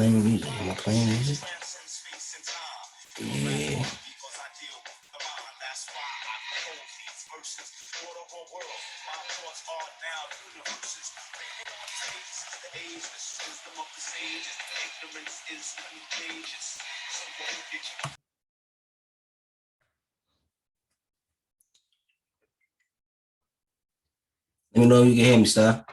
playing music? Am I playing music? Yeah. Let me know if you can hear me, Star.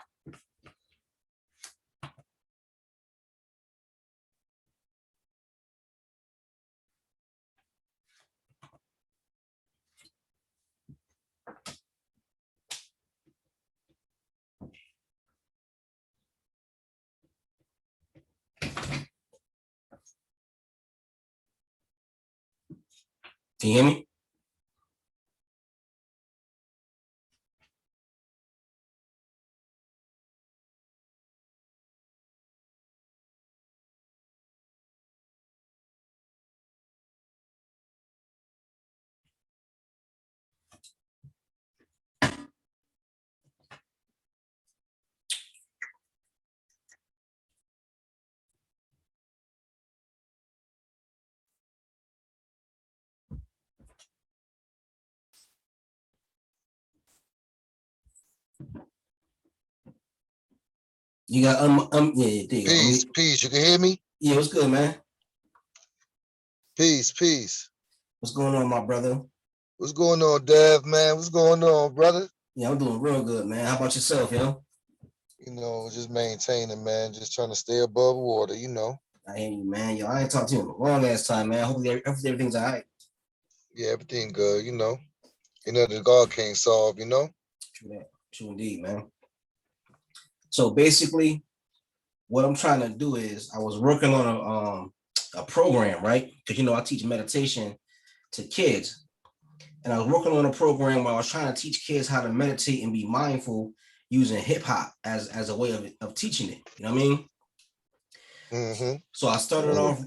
Can you hear me? You got yeah, there you Peace, go. peace. You can hear me? Yeah, what's good, man? Peace, peace. What's going on, my brother? What's going on, Dev, man? What's going on, brother? Yeah, I'm doing real good, man. How about yourself, yo? You know, just maintaining, man. Just trying to stay above water, you know. I hear you, man. Yo, I ain't talked to you in a long ass time, man. Hopefully everything's all right. Yeah, everything good, you know. You know, the God can't solve, you know. True that. True indeed, man. So basically, what I'm trying to do is I was working on a program, right? Because I teach meditation to kids. And I was working on a program where I was trying to teach kids how to meditate and be mindful using hip hop as a way of teaching it. You know what I mean? Mm-hmm. So I started off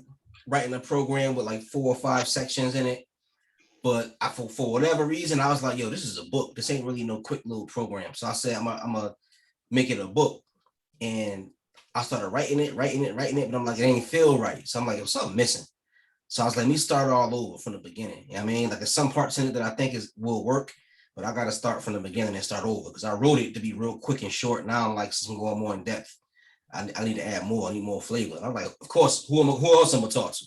writing a program with like 4 or 5 sections in it. But for whatever reason, I was like, yo, this is a book. This ain't really no quick little program. So I said, I'm gonna make it a book. And I started writing it, but I'm like, it ain't feel right. So I'm like, there's something missing. So I was like, let me start all over from the beginning. You know what I mean? Like there's some parts in it that I think will work, but I gotta start from the beginning and start over because I wrote it to be real quick and short. Now I'm like, since I'm going more in depth, I need to add more. I need more flavor. I'm like, of course, who else I'm gonna talk to?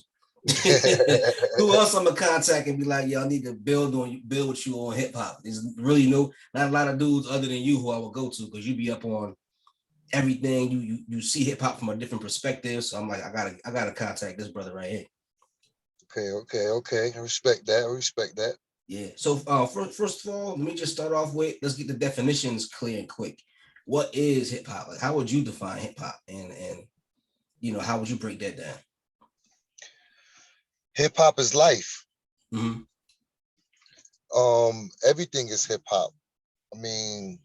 Who else I'm gonna contact and be like, y'all need to build with you on hip hop. There's really not a lot of dudes other than you who I will go to because you be up on everything. You see hip hop from a different perspective. So I'm like, I gotta contact this brother right Okay. I respect that. here. Yeah. So first of all, let me just start off with let's get the definitions clear and quick. What is hip hop? Like, how would you define hip hop? And how would you break that down? Hip hop is life. Mm-hmm. Everything is hip hop. I mean,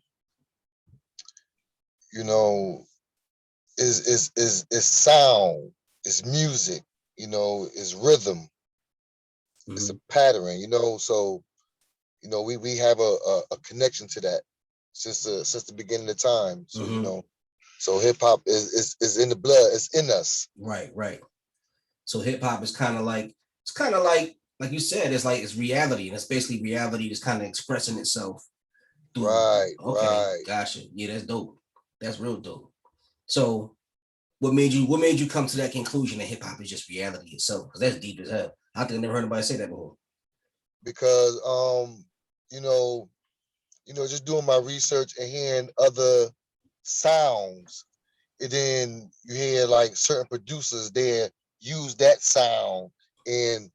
you know, is sound, is music, is rhythm, it's a pattern, so we have a connection to that since the beginning of time. So so hip hop is in the blood, it's in us. Right. So hip hop is kind of like like you said, it's reality, and it's basically reality just kind of expressing itself through. Okay, Right. gotcha. Yeah, that's dope. That's real dope. So what made you come to that conclusion that hip hop is just reality itself? Because that's deep as hell. I think I never heard anybody say that before. Because you know, just doing my research and hearing other sounds, and then you hear like certain producers there use that sound and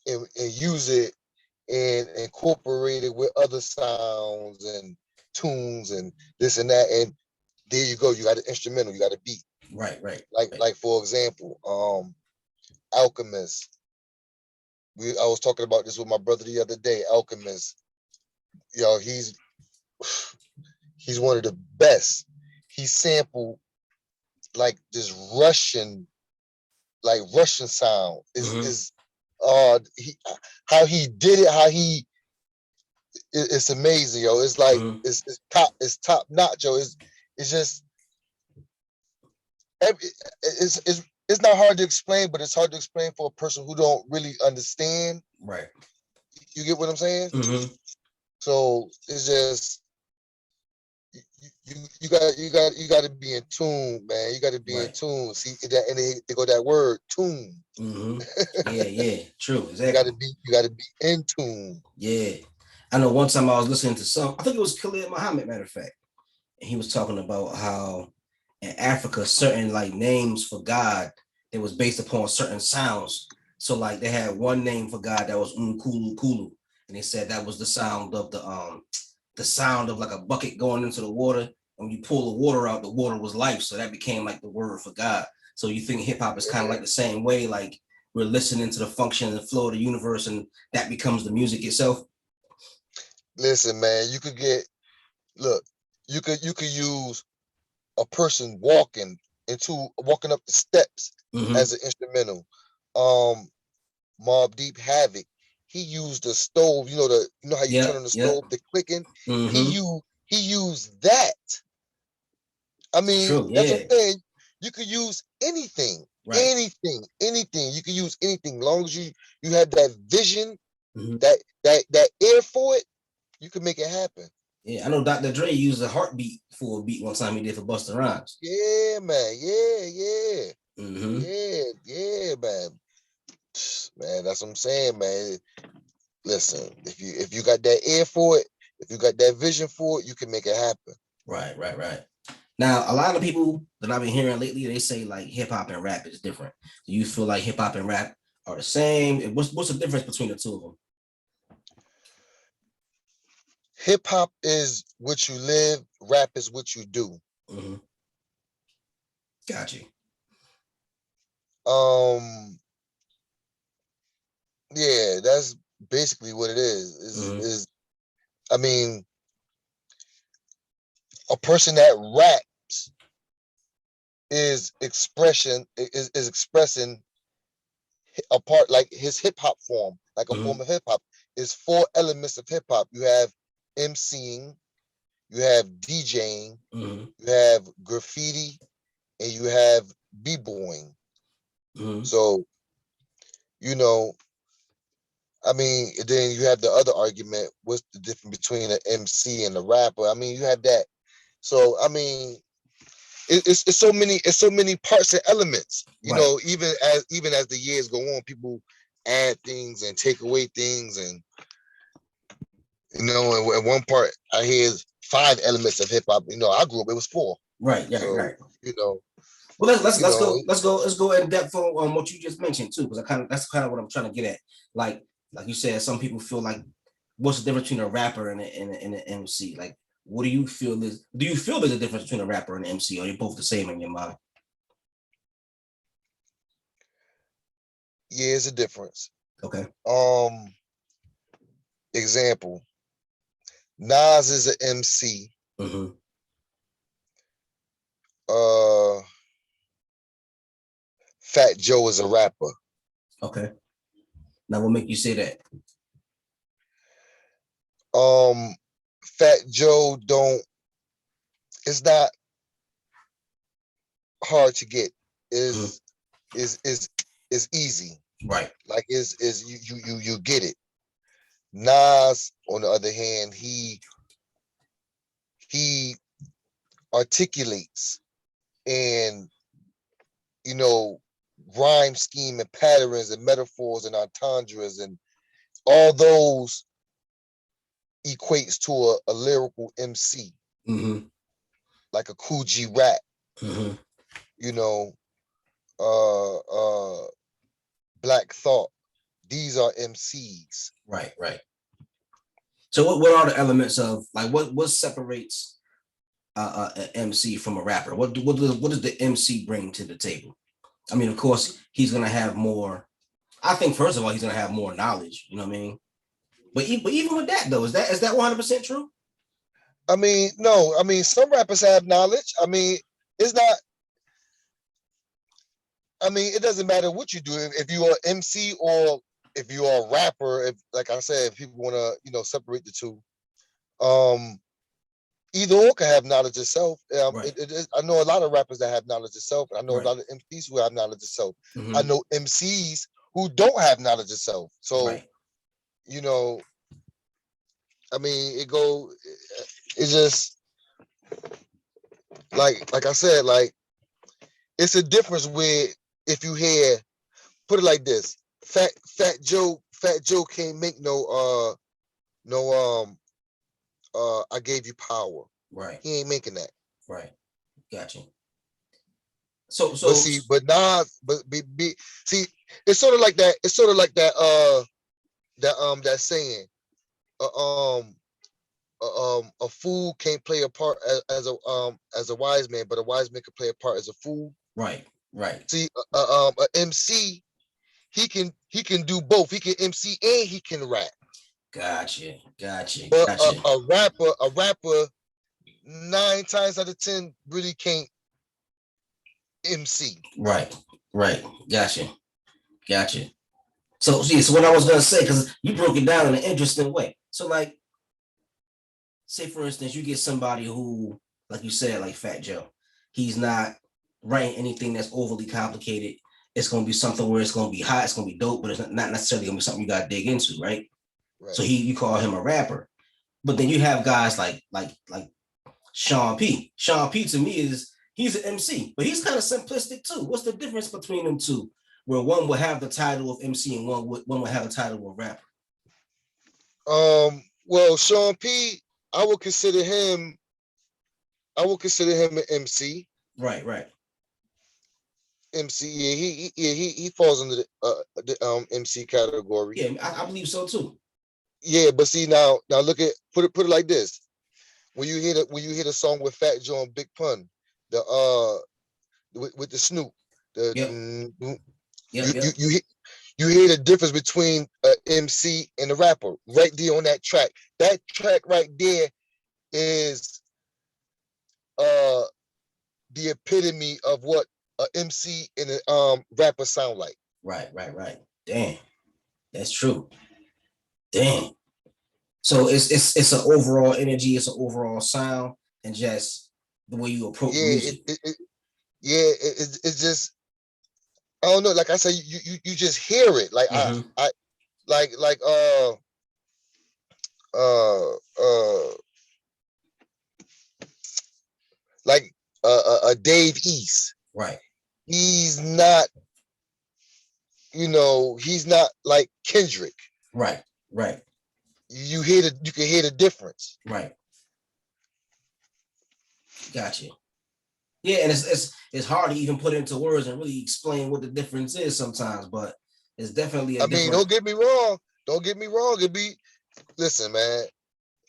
use it and incorporate it with other sounds and tunes and this and that, and there you go, you got an instrumental, you got a beat. Right. Like for example, Alchemist. I was talking about this with my brother the other day. Alchemist, he's one of the best. He sampled like this Russian sound. Is how he did it, it's amazing, yo. It's like it's top notch, yo. It's just it's it's not hard to explain, but it's hard to explain for a person who don't really understand. Right. You get what I'm saying? Mm-hmm. So it's just you got to be in tune, man. You got to be in Right. tune. See that, and they go that word tune. Mm-hmm. Yeah. True. You Exactly. got to be in tune. Yeah. I know one time I was listening to I think it was Khalid Muhammad, matter of fact, and he was talking about how in Africa, certain like names for God, it was based upon certain sounds. So like they had one name for God that was Kulu Kulu, and they said that was the sound of like a bucket going into the water. And when you pull the water out, the water was life. So that became like the word for God. So you think hip hop is kind of like the same way, like we're listening to the function and the flow of the universe, and that becomes the music itself. Listen, man, look, you could use a person walking up the steps as an instrumental. Mob Deep Havoc, he used the stove, you know how you turn on the stove, the clicking. He used that. I It's mean, true. that's what Yeah. I'm saying. You could use anything, Right. anything. You could use anything, long as you have that vision, Mm-hmm. that ear for it. You can make it happen. Yeah, I know Dr. Dre used a heartbeat for a beat one time he did for Busta Rhymes. Yeah, man. Mm-hmm. Yeah, man. Man, that's what I'm saying, man. Listen, if you got that ear for it, if you got that vision for it, you can make it happen. Right. Now, a lot of people that I've been hearing lately, they say like hip hop and rap is different. Do you feel like hip hop and rap are the same? What's the difference between the two of them? Hip hop is what you live, rap is what you do. Mm-hmm. Got you. Yeah, that's basically what it is. Is I mean, a person that raps is expressing a part, like his hip hop form, like a form of hip hop. Is 4 elements of hip hop. You have MCing, you have DJing, you have graffiti, and you have b-boying. So, I mean, then you have the other argument. What's the difference between an MC and a rapper? I mean, you have that. So, I mean, it's so many parts and elements. Right. Even as the years go on, people add things and take away things, and at one part I hear 5 elements of hip hop. I grew up, it was 4. Right. So, Well, let's go in depth on what you just mentioned too, because that's kind of what I'm trying to get at. Like you said, some people feel like, what's the difference between a rapper and an MC? Like, what do you feel is? Do you feel there's a difference between a rapper and an MC, or are you both the same in your mind? Yeah, it's a difference. Okay. Example: Nas is an MC. Fat Joe is a rapper. Okay. Now, what make you say that? Fat Joe it's not hard to get. Is easy. Right. Like you get it. Nas, on the other hand, he articulates and rhyme scheme and patterns and metaphors and entendres, and all those equates to a lyrical MC, like a Cool G Rap, Black Thought. These are MCs. Right. So what are the elements of, like, what separates an MC from a rapper? What does the MC bring to the table? I mean, of course, he's gonna have more. I think first of all, he's gonna have more knowledge. You know what I mean? But even with that though, is that 100% true? I mean, no. I mean, some rappers have knowledge. I mean, it's not. I mean, it doesn't matter what you do. If you are MC or if you are a rapper, if, like I said, if people want to, separate the two, either or can have knowledge of self. Right. I know a lot of rappers that have knowledge of self, and I know a Right. lot of MCs who have knowledge of self. I Mm-hmm. know MCs who don't have knowledge of self. So, Right. you know, I mean, it's just like I said, like it's a difference with if you hear, put it like this, Fat Joe can't make no I gave you power. Right. He ain't making that. Right. Gotcha. So But so see, but Nas, see, it's sort of like that. It's sort of like that saying, uh, um, a fool can't play a part as a wise man, but a wise man can play a part as a fool. right. Right. See, a MC, he can do both. He can MC and he can rap. Gotcha. Gotcha. But Gotcha. a rapper, 9 times out of 10 really can't MC. Right. Right. Gotcha. Gotcha. So yeah, so what I was gonna say, because you broke it down in an interesting way. So like, say for instance, you get somebody who, like you said, like Fat Joe, he's not writing anything that's overly complicated. It's gonna be something where it's gonna be hot, it's gonna be dope, but it's not necessarily gonna be something you gotta dig into, right? So Right. you call him a rapper. But then you have guys like Sean P. Sean P to me he's an MC, but he's kind of simplistic too. What's the difference between them two? Where one would have the title of MC and one would have the title of rapper. Well, Sean P, I would consider him. An MC. Right, right. MC, he falls under the MC category. Yeah, I believe so too. Yeah, but see now look at put it like this. When you hear the song with Fat Joe and Big Pun, the with the Snoop, the Yep, yep, you yep. you you hear, you hear the difference between a MC and a rapper right there on that track. That track right there is uh the epitome of what a MC and a rapper sound like. Right, right, right. Damn, that's true. Damn. So it's an overall energy, it's an overall sound, and just the way you approach Yeah, music. it's just I don't know. Like I said, you just hear it. Like Mm-hmm. I like uh uh like Dave East. Right, He's not, he's not like Kendrick. right, right, You can hear the difference. right. Gotcha. Yeah, and it's hard to even put into words and really explain what the difference is sometimes, but it's definitely a I mean, different. don't get me wrong. Listen, man.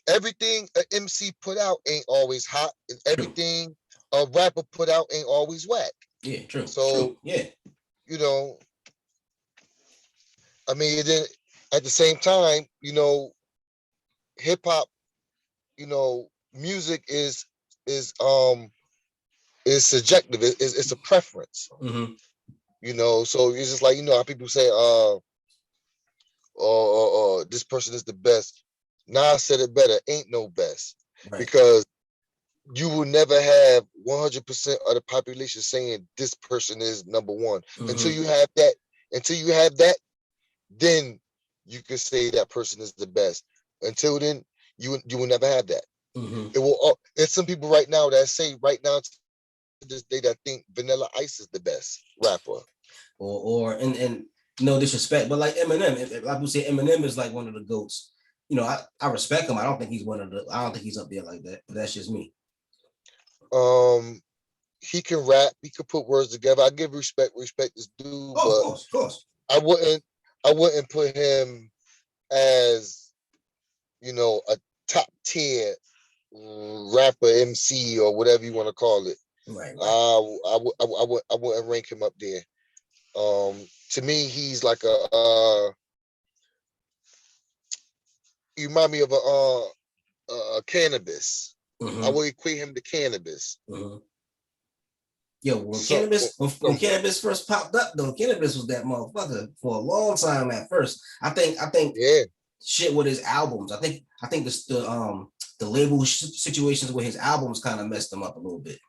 Everything an MC put out ain't always hot, and True. everything a rapper put out ain't always whack. Yeah, true. So, True. Yeah. you know, I mean, then at the same time, hip hop, music is subjective. It's a preference. Mm-hmm. So it's just like how people say, this person is the best. Nas said it better. Ain't no best, Right. because you will never have 100% of the population saying this person is number one. Mm-hmm. Until you have that, then you can say that person is the best. Until then, you will never have that. Mm-hmm. There's some people right now that say right now to this day that think Vanilla Ice is the best rapper. And no disrespect, but like Eminem, like we say, Eminem is like one of the goats. I respect him. I don't think he's up there like that. But that's just me. He can rap. He can put words together. I give respect is due, but of course. I wouldn't put him as a top tier rapper, MC, or whatever you want to call it. Right. I wouldn't rank him up there. To me, he's like a you remind me of a Cannabis. Mm-hmm. I would equate him to Cannabis. Mm-hmm. Yo, when Cannabis first popped up, though, Cannabis was that motherfucker for a long time at first. I think yeah. Shit with his albums. I think the label situations with his albums kind of messed him up a little bit.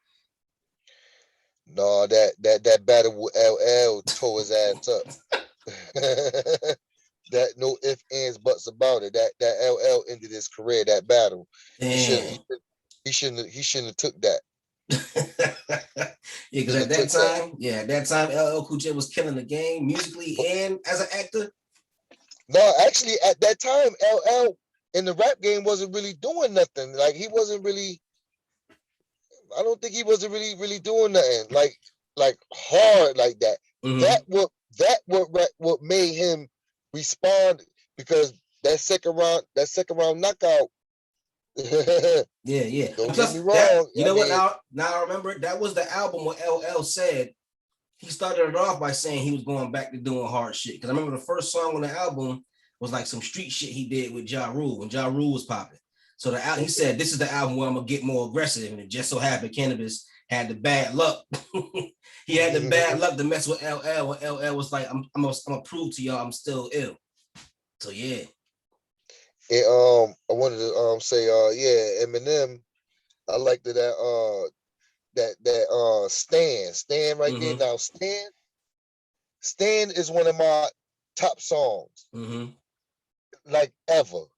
No, that battle with LL tore his ass up. That no ifs, ands, buts about it. That LL ended his career. That battle. Damn. He shouldn't have took that. Yeah, because at that time, LL Cool J was killing the game musically and as an actor. No, actually, at that time, LL in the rap game wasn't really doing nothing. Like he wasn't really. I don't think he wasn't really doing nothing like hard like that. Mm-hmm. What made him respond, because that second round knockout. Yeah. Don't get Plus me that, wrong. you know what? Now I remember that was the album where LL said he started it off by saying he was going back to doing hard shit. Because I remember the first song on the album was like some street shit he did with Ja Rule when Ja Rule was popping. So he said, this is the album where I'm gonna get more aggressive. And it just so happened Cannabis had the bad luck. He had the bad luck to mess with LL when LL was like, I'm gonna prove to y'all I'm still ill. So yeah. And I wanted to say yeah, Eminem. I liked that Stan right there. Now Stan is one of my top songs, like ever.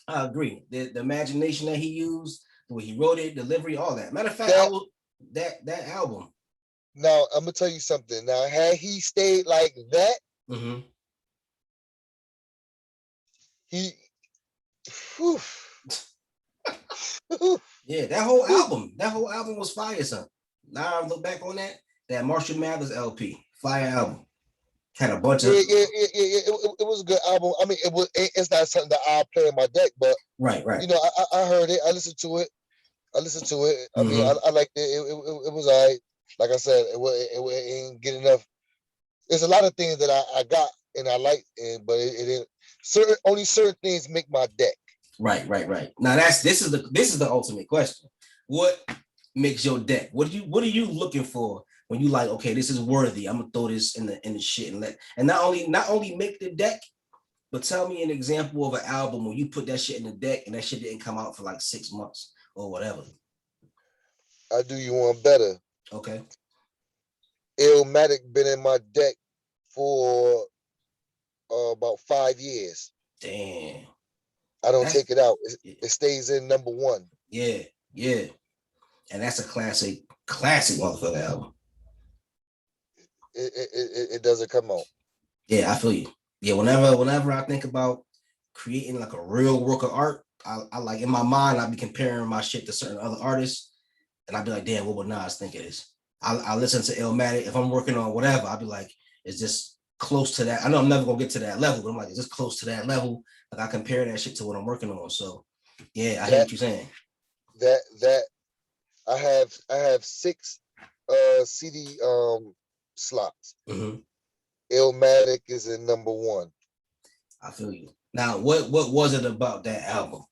I agree. The imagination that he used, the way he wrote it, delivery, all that. Matter of fact, that album. Now I'm gonna tell you something. Now, had he stayed like that, he. Whew, yeah, that whole album was fire, son. Now I look back on that Marshall Mathers LP, fire album. Had a bunch of it was a good album. I mean, it's not something that I'll play in my deck, but right. You know, I heard it. I listened to it. I mean, I liked it. It was all right. Like I said, it ain't good enough. There's a lot of things that I got and I like, but it didn't. Certain things make my deck. Right. Now this is the ultimate question. What makes your deck? What are you looking for when you like, okay, this is worthy. I'm gonna throw this in the shit and not only make the deck, but tell me an example of an album where you put that shit in the deck and that shit didn't come out for like 6 months or whatever. I do you one better. Okay. Illmatic been in my deck for about 5 years. Damn. I don't take it out. It stays in number one. Yeah. And that's a classic motherfucker album. It doesn't come out. Yeah, I feel you. Yeah, whenever I think about creating like a real work of art, I like in my mind, I'll be comparing my shit to certain other artists, and I'll be like, damn, what would Nas think it is? I listen to Illmatic. If I'm working on whatever, I'll be like, is this close to that? I know I'm never gonna get to that level, but I'm like, is this close to that level? Like I compare that shit to what I'm working on. So yeah, I hear what you're saying. That I have 6 CD slots. Illmatic is in number 1. I feel you. Now, what was it about that album?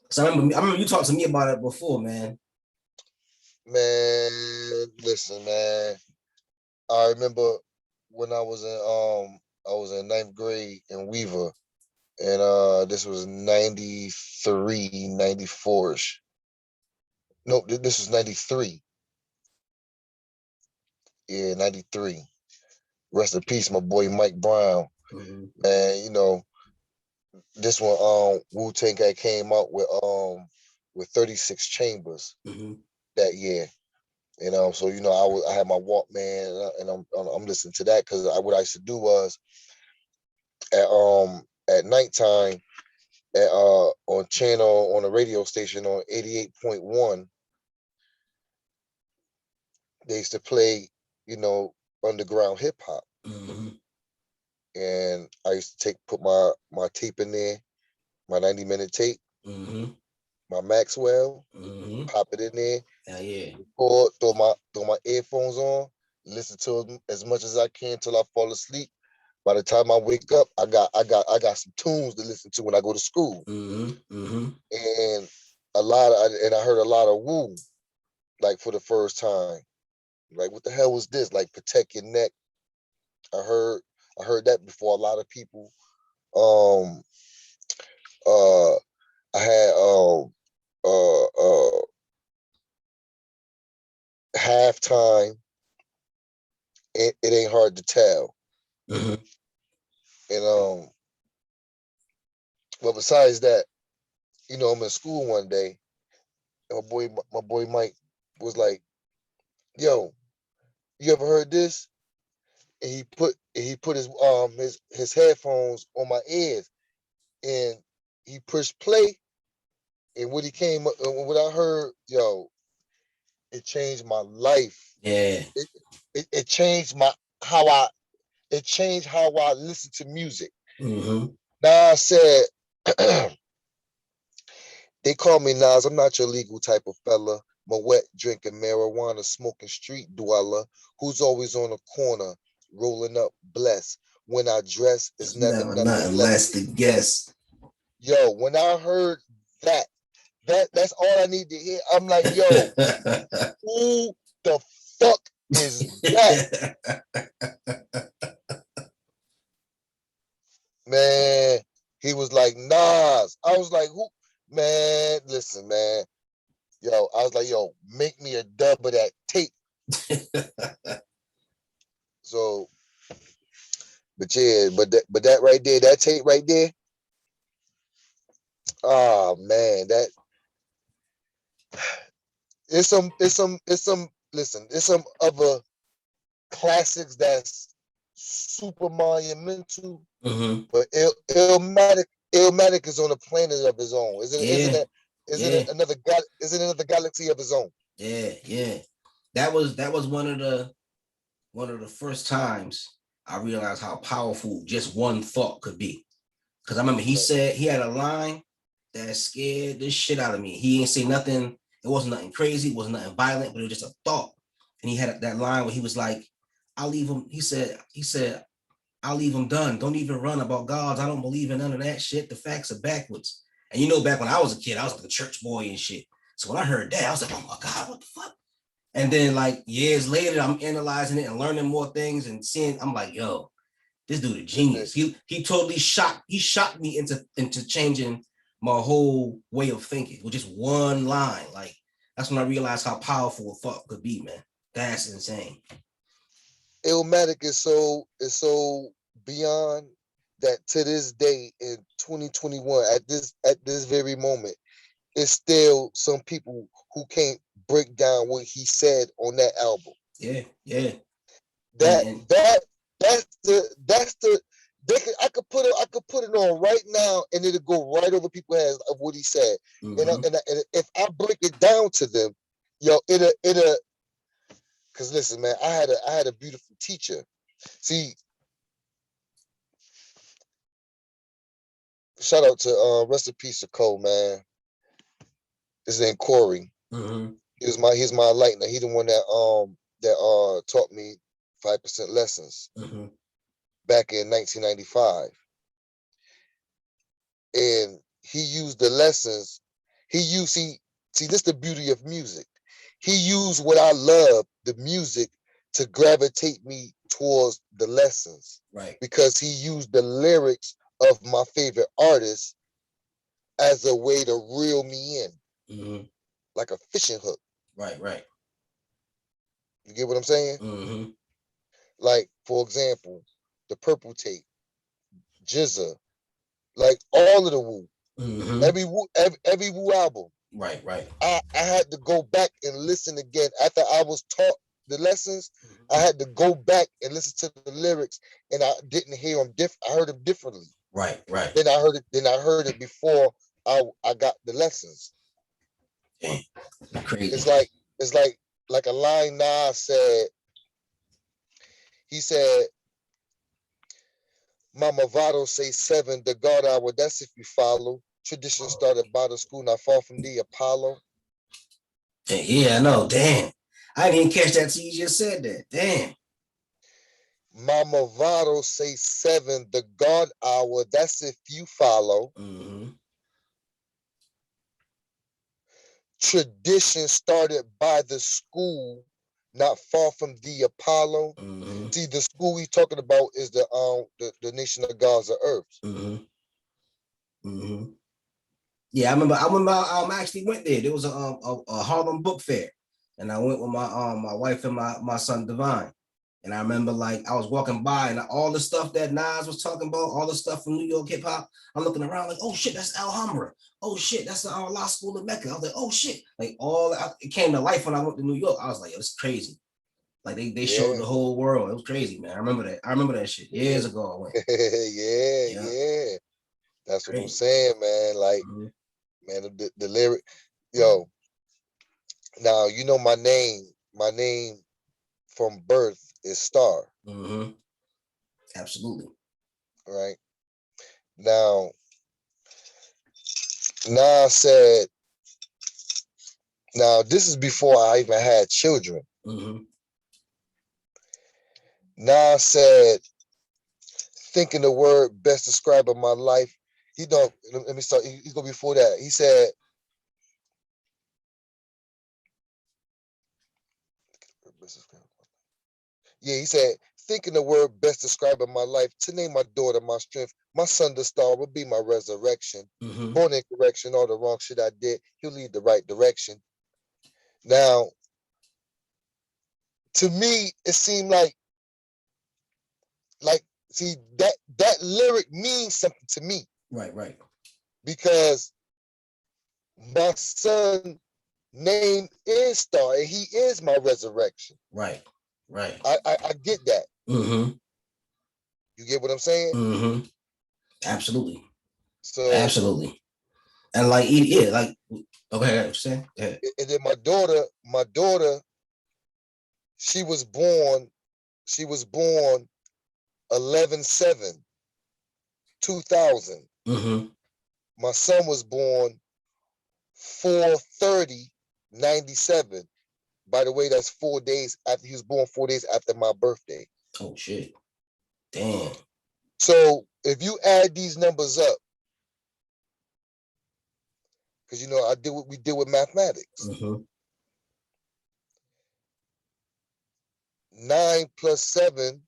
So I remember you talked to me about it before, man. Man, listen, man. I remember when I was in 9th grade in Weaver, and this was 93, 94ish. No, this was 93. Yeah, 93. Rest in peace, my boy Mike Brown. Man, you know, this one Wu-Tang came out with 36 chambers that year. You know, so you know, I had my Walkman and I'm listening to that because what I used to do was at nighttime on a radio station on 88.1, they used to play, you know, underground hip hop. And I used to put my tape in there, my 90-minute tape, my Maxwell, pop it in there, record, throw my earphones on, listen to them as much as I can till I fall asleep. By the time I wake up, I got some tunes to listen to when I go to school. And I heard a lot of Wu, like for the first time. Like, what the hell was this? Like, Protect Your Neck. I heard that before a lot of people. I had halftime. It ain't hard to tell. Mm-hmm. And but besides that, I'm in school one day, and my boy Mike was like, "Yo, you ever heard this?" And he put his headphones on my ears, and he pushed play, and what I heard, it changed my life. Yeah. It changed how I it changed how I listen to music. Mm-hmm. Now I said, they call me Nas. I'm not your legal type of fella. Moet drinking marijuana, smoking street dweller who's always on the corner, rolling up blessed. When I dress, it's It's never never nothing nothing less less than to guess. guess. Yo, when I heard that, that's all I need to hear. I'm like, yo, who the fuck is that? Man, he was like, Nas. I was like, who? Man, listen, man. Yo, I was like, yo, make me a dub of that tape. So, but yeah, but that right there, that tape right there, oh man, that it's some other classics that's super monumental, Mm-hmm. but Illmatic is on a planet of his own. Yeah. Yeah. Isn't another galaxy of his own? Yeah. Yeah. That was one of the first times I realized how powerful just one thought could be. Because I remember he Right. said he had a line that scared the shit out of me. He ain't say nothing. It wasn't nothing crazy. It wasn't nothing violent, but it was just a thought. And he had that line where he was like, "I'll leave him." He said, "I'll leave him done. Don't even run about gods. I don't believe in none of that shit. The facts are backwards." And back when I was a kid, I was like a church boy and shit. So when I heard that, I was like, "Oh my god, what the fuck?" And then like years later, I'm analyzing it and learning more things and seeing. I'm like, "Yo, this dude a genius. He totally shocked me into changing my whole way of thinking with just one line. Like that's when I realized how powerful a thought could be, man. That's insane. Illmatic is so beyond that to this day in 2021 at this very moment, it's still some people who can't break down what he said on that album. Yeah, yeah. That And that that's the I could put it on right now and it'll go right over people's heads of what he said. mm-hmm. And if I break it down to them, it'll because listen, man, I had a beautiful teacher. See, shout out to rest in peace to Cole, man. His name Corey. Mm-hmm. He's my enlightener. He the one that taught me 5% lessons Mm-hmm. back in 1995. And he used the lessons. See this the beauty of music. He used what I love, the music, to gravitate me towards the lessons. Right. Because he used the lyrics of my favorite artists as a way to reel me in. Mm-hmm. Like a fishing hook. Right, right. You get what I'm saying? Mm-hmm. Like, for example, the Purple Tape, Jizza, like all of the Wu, Mm-hmm. every Wu album. Right, right. I had to go back and listen again after I was taught the lessons. I Mm-hmm. had to go back and listen to the lyrics, and I didn't hear them I heard them differently. Right, right. Then I heard it before I got the lessons. Damn. Crazy. It's like a line Nas said. He said, Mama Vado say 7, the God hour, that's if you follow. Tradition started by the school, not far from the Apollo. Yeah, I know. Damn. I didn't catch that till you just said that. Damn. Mama Vado say 7, the God hour, that's if you follow. Mm-hmm. Tradition started by the school, not far from the Apollo. Mm-hmm. See, the school he's talking about is the nation of gods of earth. Mm-hmm. Mm-hmm. Yeah, I remember. I actually went there. There was a Harlem book fair, and I went with my wife and my son Divine. And I remember like I was walking by and all the stuff that Nas was talking about, all the stuff from New York hip hop. I'm looking around like, oh shit, that's Alhambra. Oh shit, that's the law school in Mecca. I was like, oh shit, like it came to life when I went to New York. I was like, it's crazy. Like they showed Yeah, the whole world. It was crazy, man. I remember that. I remember that shit yeah, years ago. I went. yeah, Yeah, yeah. That's what I'm crazy. saying, man. Like, Mm-hmm. man, the lyric, yo. Now you know my name. My name from birth is Star, Mm-hmm. Absolutely. right? Now, Nas said. Now this is before I even had children. Mm-hmm. Nas said, thinking the word best describing my life. He don't. Let me start. He go before that. He said, yeah, he said, thinking the word best describing my life, to name my daughter my strength, my son the star will be my resurrection. Mm-hmm. Born in correction, all the wrong shit I did, he'll lead the right direction. Now, to me, it seemed like, see, that lyric means something to me Right, right, because my son name is Star, and he is my resurrection. right, right. I get that. Mm-hmm. You get what I'm saying? Mm-hmm. Absolutely. So, Absolutely. And like, yeah, like, okay, what you saying? Yeah. and then my daughter, she was born 11/7/2000. Mm-hmm. My son was born 4/30/97. By the way, that's 4 days after he was born, 4 days after my birthday. Oh shit. Damn. So if you add these numbers up, because we deal with mathematics. Mm-hmm. 9 plus 7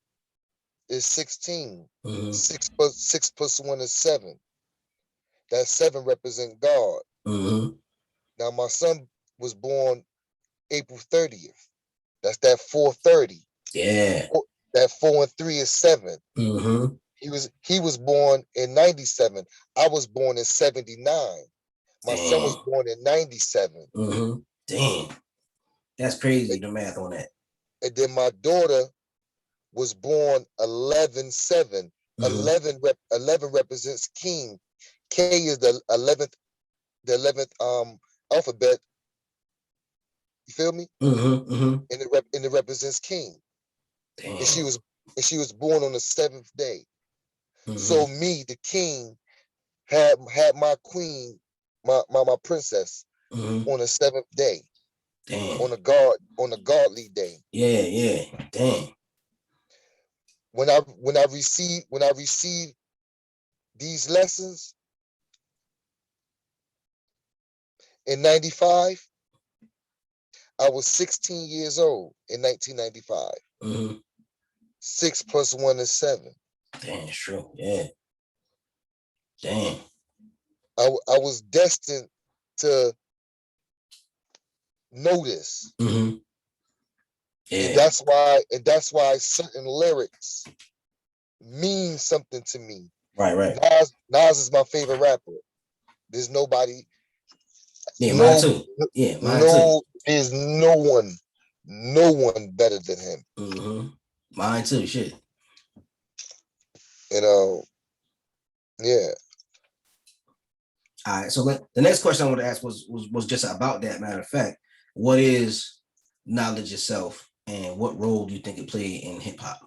is 16. Mm-hmm. Six plus 1 is 7. That 7 represent God. Mm-hmm. Now my son was born April 30th. That's that 4/30. Yeah. That 4 and 3 is 7. Mm-hmm. He was born in 97. I was born in 79. My son was Damn. born in 97. Mm-hmm. Damn. That's crazy, the math on that. And then my daughter was born 11/7. Mm-hmm. 11 represents king. K is the 11th alphabet. You feel me? Mm-hmm. Mm-hmm. And it represents king. And Damn. she was born on the 7th day. Mm-hmm. So me, the king, had my queen, my princess, Mm-hmm. on the 7th day, Damn. on a godly day. Yeah, yeah. Damn. When I received these lessons in 95, I was 16 years old in 1995. Mm-hmm. 6 plus 1 is 7. Damn, it's true. Yeah. Damn. I was destined to know this. Mm-hmm. And Yeah. that's why certain lyrics mean something to me. Right, right. Nas is my favorite rapper. There's nobody, Yeah, mine no, too. Yeah, mine too. no, there's no one better than him. Mm-hmm. Mine too. Shit. You know, yeah. All right. So the next question I want to ask was just about that. Matter of fact, what is knowledge yourself, and what role do you think it played in hip hop?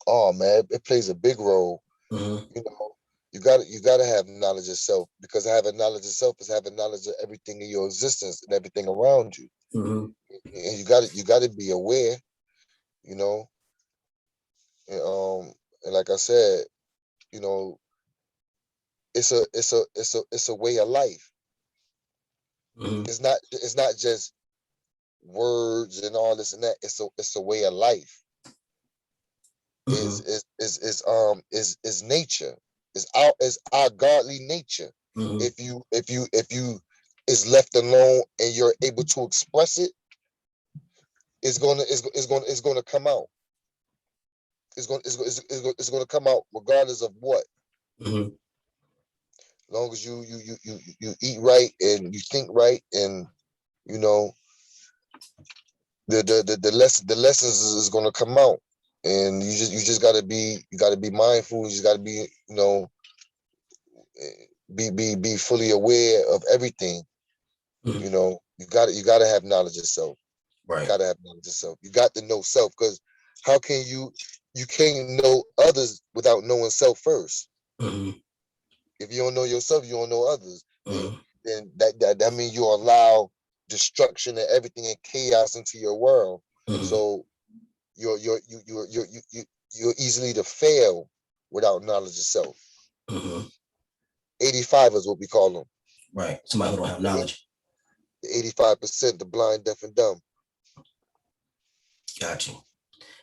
Oh man, it plays a big role. Mm-hmm. You know, you gotta have knowledge of self, because having knowledge of self is having knowledge of everything in your existence and everything around you. Mm-hmm. And you gotta be aware. You know, and like I said, you know, it's a way of life. Mm-hmm. It's not just words and all this and that. It's a way of life. Mm-hmm. Is nature. Is our godly nature. Mm-hmm. if you is left alone and you're able to express it, it's gonna come out. It's gonna come out regardless of what. Mm-hmm. As long as you eat right and you think right, and you know the lessons is gonna come out. And you just gotta be mindful. You just gotta be, be fully aware of everything. Mm-hmm. You gotta have knowledge of self. Right. Gotta have knowledge of self. You got to know self, because how can you can't know others without knowing self first. Mm-hmm. If you don't know yourself, you don't know others. Then Mm-hmm. then that means you allow destruction and everything and chaos into your world. Mm-hmm. So you're easily to fail without knowledge of self. Mm-hmm. 85 is what we call them. Right. Somebody who don't have The knowledge. 85%, the blind, deaf, and dumb. Got you.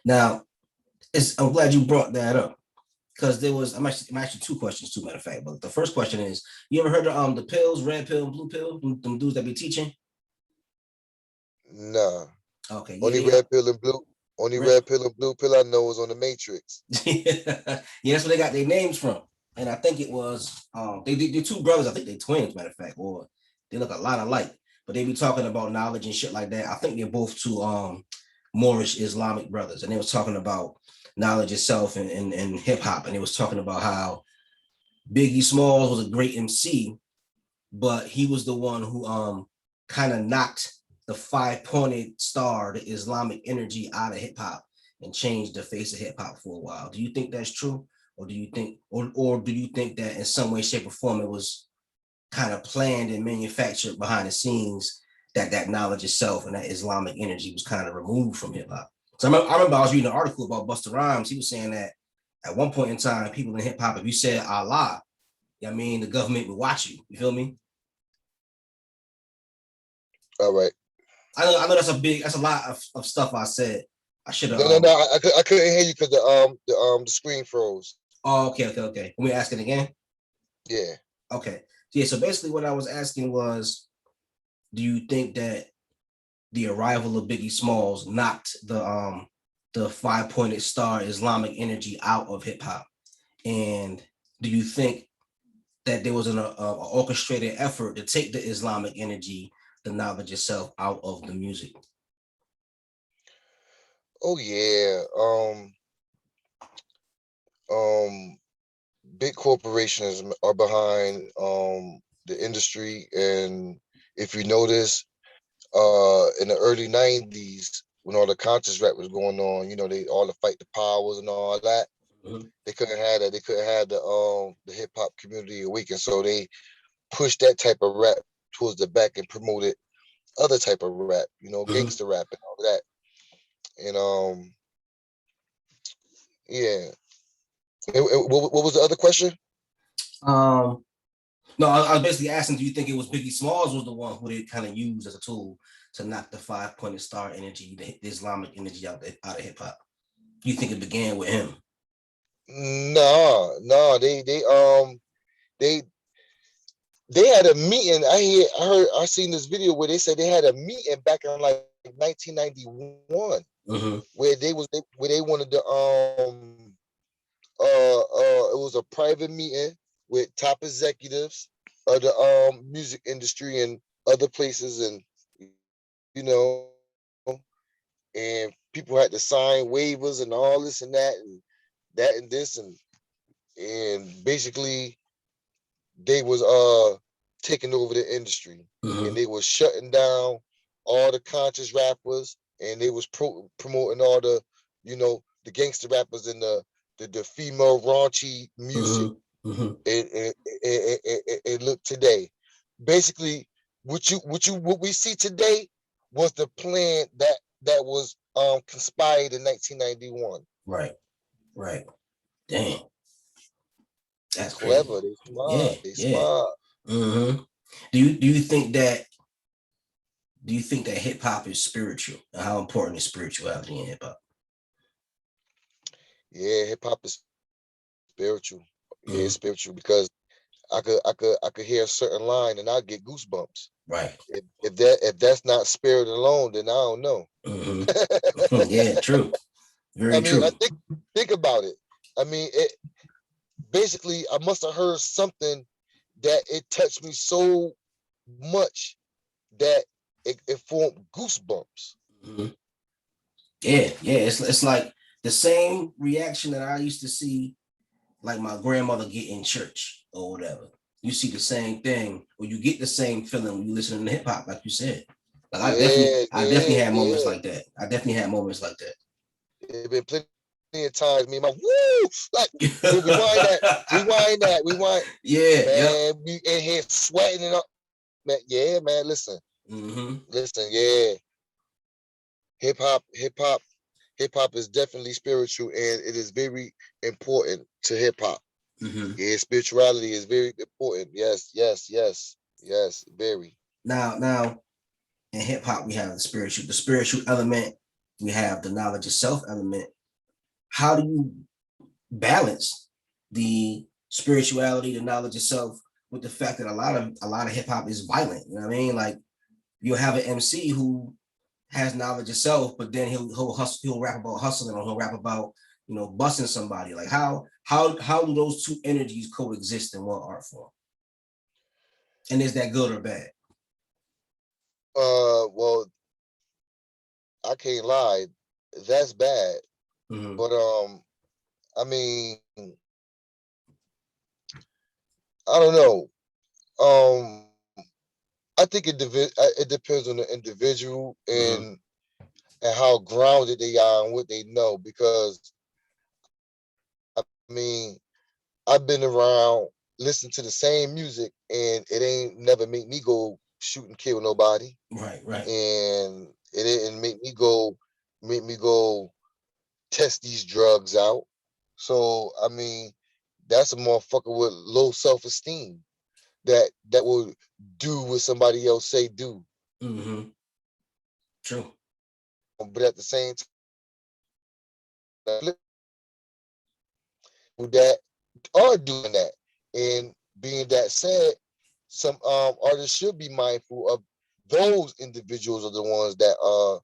Now, I'm glad you brought that up, because I'm actually two questions, too, matter of fact. But the first question is, you ever heard of the pills, red pill and blue pill, them dudes that be teaching? Nah. Okay, yeah, Only they red pill and blue. Only red. red pill and blue pill I know is on the Matrix. Yeah, that's where they got their names from. And I think it was they're two brothers. I think they're twins, matter of fact, or they look a lot alike. But they be talking about knowledge and shit like that. I think they're both two Moorish Islamic brothers, and they was talking about knowledge itself and hip hop, and they was talking about how Biggie Smalls was a great MC, but he was the one who kind of knocked the five-pointed star, the Islamic energy, out of hip hop and changed the face of hip hop for a while. Do you think that's true? Or do you think or do you think that in some way, shape, or form it was kind of planned and manufactured behind the scenes, that knowledge itself and that Islamic energy was kind of removed from hip hop? So I remember I was reading an article about Busta Rhymes. He was saying that at one point in time, people in hip hop, if you said Allah, I mean, the government would watch you. You feel me? All right. I know that's a lot of stuff I said. I should have No. I couldn't hear you because the screen froze. Oh, okay. Let me ask it again. Yeah. Okay. Yeah, so basically what I was asking was, do you think that the arrival of Biggie Smalls knocked the five-pointed star Islamic energy out of hip hop? And do you think that there was an orchestrated effort to take the Islamic energy, the knowledge itself, out of the music? Oh yeah. Um. Big corporations are behind the industry, and if you notice, in the early '90s, when all the conscious rap was going on, they all the fight the powers and all that. Mm-hmm. They couldn't have that. They couldn't have the hip hop community awaken. So they pushed that type of rap towards the back and promoted other type of rap, Mm-hmm. gangster rap and all that. And yeah. What was the other question? No, I was basically asking, do you think it was Biggie Smalls was the one who they kind of used as a tool to knock the five-pointed star energy, the Islamic energy out of hip hop? Do you think it began with him? No. They they had a meeting. I seen this video where they said they had a meeting back in like 1991, Mm-hmm. where they wanted to it was a private meeting with top executives of the music industry and other places, and you know and people had to sign waivers and all this and that and this, and basically they was taking over the industry, Mm-hmm. and they was shutting down all the conscious rappers, and they was promoting all the gangster rappers and the female raunchy music. Mm-hmm. Mm-hmm. And look today, basically what we see today was the plan that was conspired in 1991. Right. Damn, that's crazy. Clever, they Yeah, smart, they yeah. smart. Mm-hmm. Do you think that hip hop is spiritual? And how important is spirituality in hip hop? Yeah, hip hop is spiritual. Yeah, Mm-hmm. it's spiritual because I could hear a certain line and I get goosebumps. Right. If that's not spirit alone, then I don't know. Mm-hmm. Yeah, true. Very I mean, true. I think about it. I mean, it basically I must have heard something that it touched me so much that it formed goosebumps. Mm-hmm. Yeah, yeah. It's like the same reaction that I used to see, like my grandmother get in church or whatever. You see the same thing, or you get the same feeling when you listen to hip hop, like you said. Like Yeah, I definitely had moments yeah. like that. I definitely had moments like that. It been plenty of times me and my woo like rewind. Yeah, yep. Man, we in here sweating and up. Man, yeah, man. Mm-hmm. Listen, yeah. Hip hop, hip hop, hip hop is definitely spiritual, and it is very important to hip hop. Mm-hmm. Yeah, spirituality is very important. Yes, very. Now in hip hop, we have the spiritual element. We have the knowledge of self element. How do you balance the spirituality, the knowledge of self, with the fact that a lot of hip hop is violent? You know what I mean? Like you'll have an MC who has knowledge of self, but then he'll rap about hustling, or he'll rap about busting somebody. Like how do those two energies coexist in one art form? And is that good or bad? Well, I can't lie, that's bad. Mm-hmm. But I mean, I don't know. I think it depends on the individual Mm-hmm. and how grounded they are and what they know. Because I mean, I've been around, listening to the same music, and it ain't never make me go shoot and kill nobody, Right, right. and it didn't make me go test these drugs out. So I mean, that's a motherfucker with low self esteem that will do what somebody else say do. Mm-hmm. True. But at the same time, that are doing that. And being that said, some artists should be mindful of those individuals are the ones that are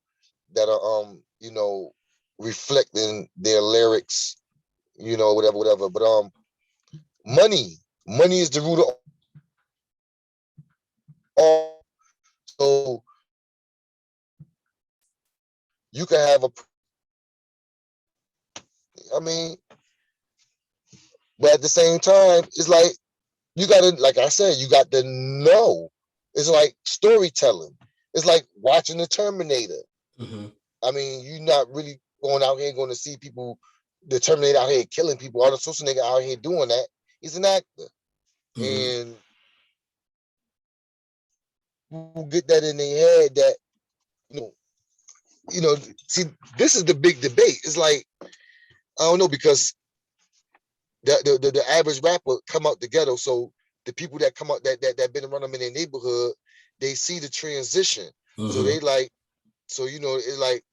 reflecting their lyrics, whatever. But money is the root of all. So you can have I mean, but at the same time, it's like you gotta, like I said, you got to know. It's like storytelling. It's like watching the Terminator. Mm-hmm. I mean, you're not really going out here going to see people, the Terminator out here killing people. Arnold Schwarzenegger out here doing that. He's an actor, Mm-hmm. and who get that in their head that you know, you know. See, this is the big debate. It's like I don't know, because the average rapper come out the ghetto, so the people that come out that been around them in their neighborhood, they see the transition. So Mm-hmm. they like, so it's like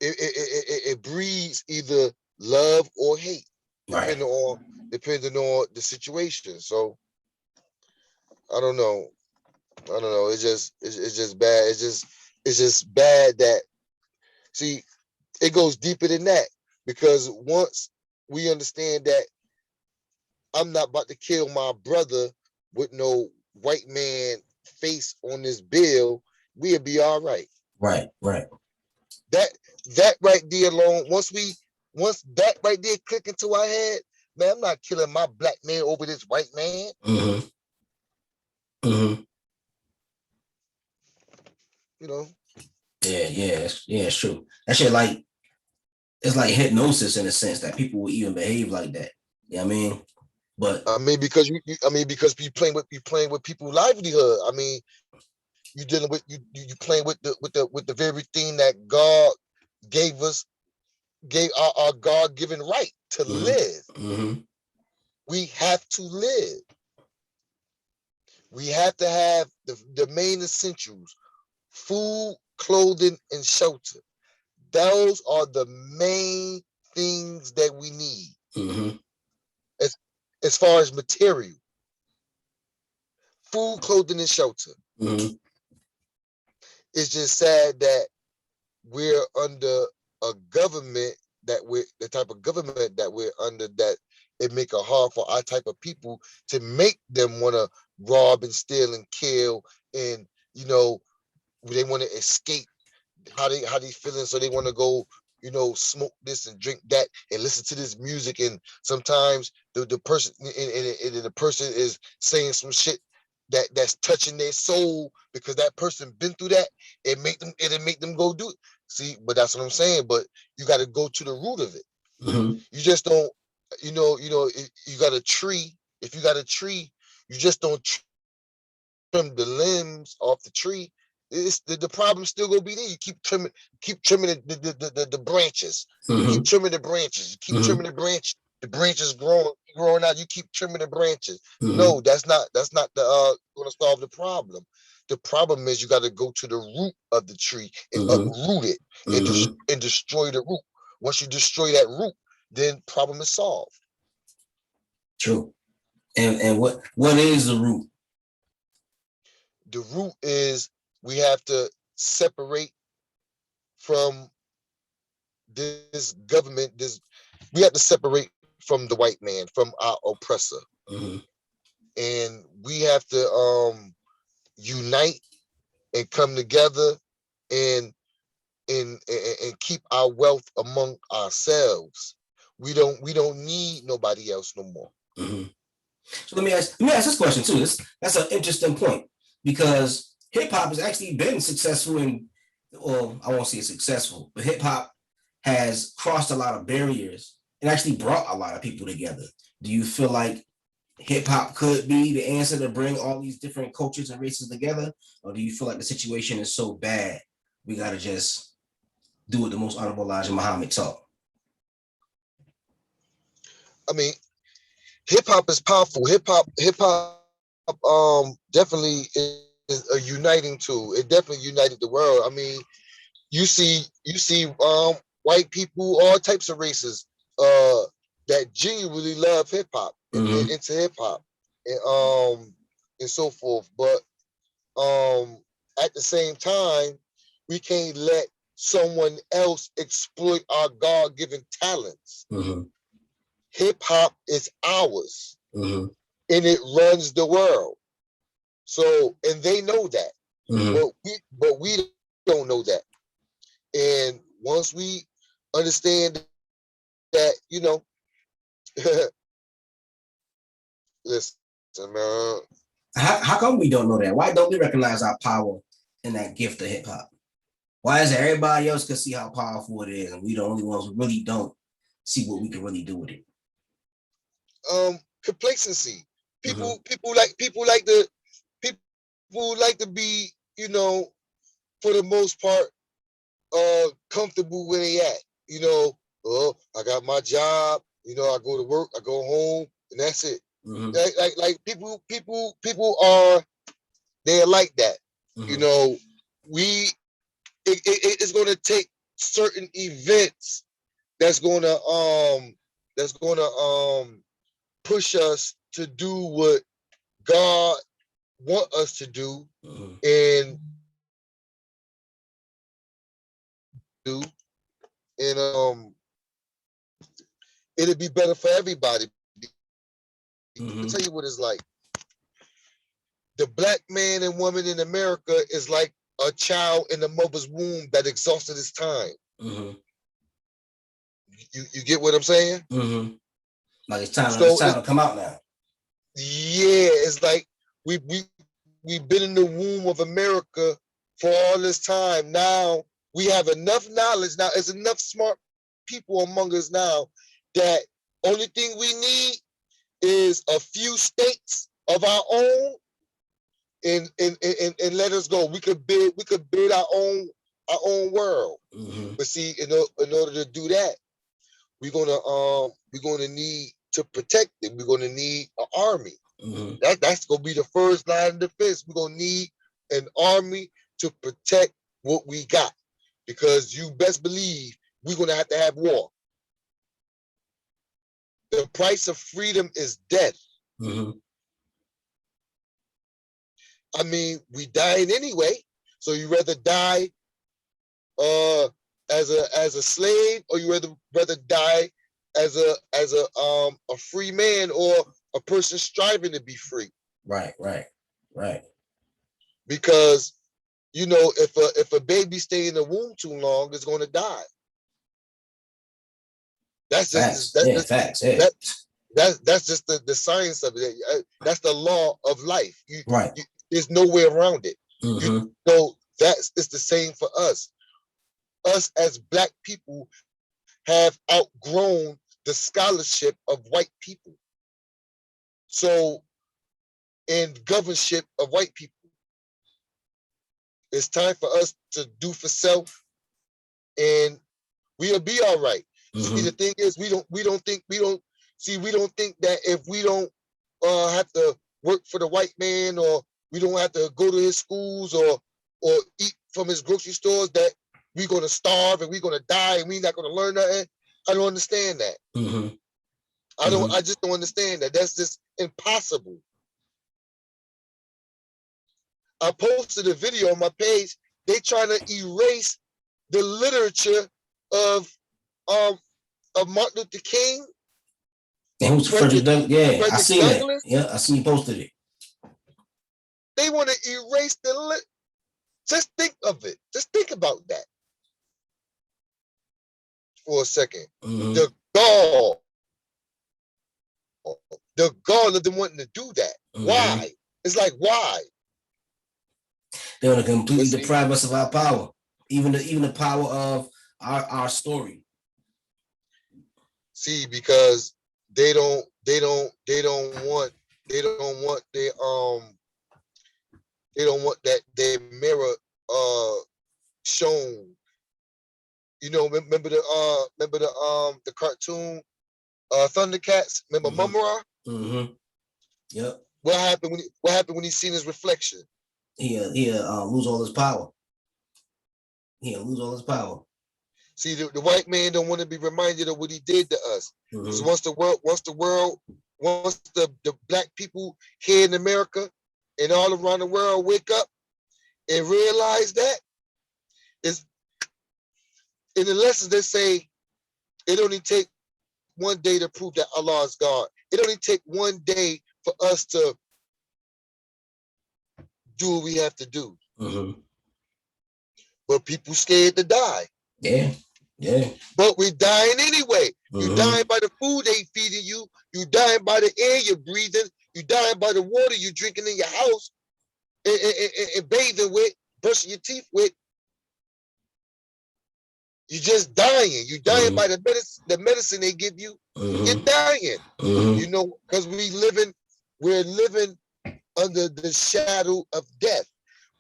it breeds either love or hate, Right. depending on the situation. So I don't know. I don't know. It's just bad. It's just bad that, see, it goes deeper than that, because once we understand that I'm not about to kill my brother with no white man face on this bill, we'll be all right. Right. Right. That that right there alone, once that right there click into our head, man, I'm not killing my black man over this white man. Mm-hmm. Mm-hmm. You know, Yeah, yeah, it's true. That shit like it's like hypnosis in a sense that people will even behave like that. You know what I mean? But I mean, because because you playing with people's livelihood. I mean, you dealing with you playing with the very thing that God gave us, gave our God given right to mm-hmm. live. Mm-hmm. We have to live. We have to have the main essentials: food, clothing, and shelter. Those are the main things that we need. Mm-hmm. As as far as material, food, clothing, and shelter. Mm-hmm. It's just sad that we're under a government the type of government that we're under, that it make it hard for our type of people to make them want to rob and steal and kill, and they want to escape how they feeling, so they want to go smoke this and drink that and listen to this music, and sometimes the person and the person is saying some shit that's touching their soul because that person been through that. It'll make them go do it. See, but that's what I'm saying. But you got to go to the root of it. Mm-hmm. You just don't, you got a tree. If you got a tree, you just don't trim the limbs off the tree. It's the problem still gonna be there. You keep trimming the branches. You Mm-hmm. keep trimming the branches. You keep Mm-hmm. trimming the branch. The branches growing out. You keep trimming the branches. Mm-hmm. No, that's not the gonna solve the problem. The problem is you got to go to the root of the tree and Mm-hmm. uproot it Mm-hmm. and destroy the root. Once you destroy that root, then problem is solved. True. And what is the root? The root is we have to separate from this government. We have to separate from the white man, from our oppressor. Mm-hmm. And we have to unite and come together and keep our wealth among ourselves. We don't need nobody else no more. Mm-hmm. So let me ask this question too. That's an interesting point, because hip hop has actually been successful I won't say successful, but hip hop has crossed a lot of barriers and actually brought a lot of people together. Do you feel like hip hop could be the answer to bring all these different cultures and races together? Or do you feel like the situation is so bad, we got to just do what the most honorable Elijah Muhammad taught? I mean, hip hop is powerful. Hip hop definitely is a uniting tool. It definitely united the world. I mean, you see white people, all types of races that genuinely love hip hop and Mm-hmm. into hip hop and so forth. But at the same time, we can't let someone else exploit our God-given talents. Mm-hmm. Hip hop is ours. Mm-hmm. And it runs the world. So, and they know that. Mm-hmm. But we don't know that. And once we understand that, listen, man. How come we don't know that? Why don't we recognize our power in that gift of hip hop? Why is it everybody else can see how powerful it is, and we the only ones who really don't see what we can really do with it? Complacency. People like to be, for the most part, comfortable where they at. Oh, I got my job. I go to work, I go home, and that's it. Mm-hmm. Like people are they're like that. Mm-hmm. It's going to take certain events that's going to push us to do what God want us to do, Mm-hmm. and it'll be better for everybody. Mm-hmm. I'll tell you what it's like. The black man and woman in America is like a child in the mother's womb that exhausted its time. Mm-hmm. You get what I'm saying? Mm-hmm. Like it's time So to come out now. Yeah, it's like we've been in the womb of America for all this time. Now we have enough knowledge. Now there's enough smart people among us now that only thing we need is a few states of our own, and let us go. We could build our own world. Mm-hmm. But see, in order to do that, we're gonna need to protect it. We're gonna need an army. Mm-hmm. That's gonna be the first line of defense. We're gonna need an army to protect what we got, because you best believe we're gonna have to have war. the price of freedom is death. Mm-hmm. I mean, we dying anyway. So you rather die as a slave, or you rather die as a free man, or a person striving to be free? Right. Because if a baby stay in the womb too long, it's going to die. That's Facts. just that's Facts. Yeah. that's just the science of it. That's the law of life. Right. There's no way around it. Mm-hmm. So it's the same for us. Us as Black people have outgrown the scholarship of white people. So, in governorship of white people, it's time for us to do for self, and we'll be all right. Mm-hmm. See, the thing is, we don't think that if we don't have to work for the white man, or we don't have to go to his schools, or eat from his grocery stores, that we're gonna starve and we're gonna die and we're not gonna learn nothing. I don't understand that. Mm-hmm. I just don't understand that. That's just impossible. I posted a video on my page. They trying to erase the literature of Martin Luther King. And who's Frederick Douglass? Yeah, Frederick I seen Douglass. that. Yeah, I seen you posted it. They want to erase the just think of it. Just think about that for a second. Mm-hmm. The gall of them wanting to do that. Mm-hmm. Why? It's like, why? They want to completely deprive us of our power, even the power of our story. See, because they don't want that their mirror shown. Remember the cartoon Thundercats? Remember Mumra? Mm-hmm. Yep. What happened when he seen his reflection? He'll lose all his power. He'll lose all his power. See, the white man don't want to be reminded of what he did to us. Because once the Black people here in America and all around the world wake up and realize that, is in the lessons they say it only take one day to prove that Allah is God. It only take one day for us to do what we have to do. Mm-hmm. But people scared to die. Yeah. But we're dying anyway. You're dying by the food they feeding you. You're dying by the air you're breathing. You're dying by the water you're drinking in your house and bathing with, brushing your teeth with. You're just dying. You're dying by the medicine they give you. You're dying. Because we're living under the shadow of death.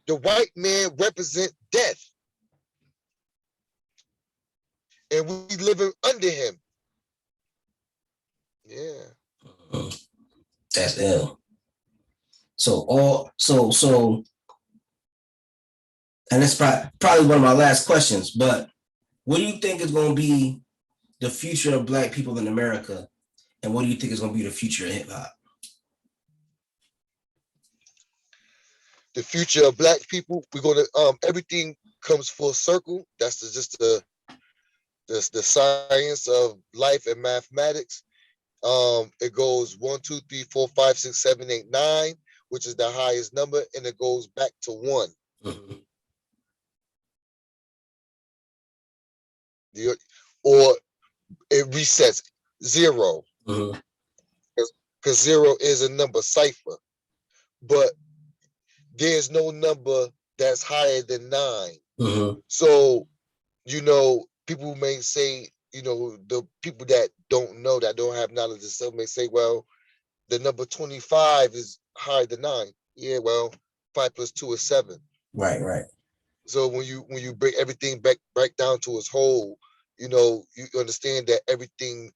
The white man represents death. And we living under him. Yeah. That's ill. So, and that's probably one of my last questions, but what do you think is going to be the future of Black people in America? And what do you think is going to be the future of hip hop? The future of Black people, we're going to, everything comes full circle. That's just the science of life and mathematics. It goes 1, 2, 3, 4, 5, 6, 7, 8, 9, which is the highest number, and it goes back to 1. Mm-hmm. Or it resets 0. Mm-hmm. Because 0 is a number cipher, but there's no number that's higher than 9. Mm-hmm. So, people may say, the people that don't know, that don't have knowledge of stuff, may say, well, the number 25 is higher than 9. Yeah, well, 5 plus 2 is 7. Right. So when you break everything back down to its whole, you understand that everything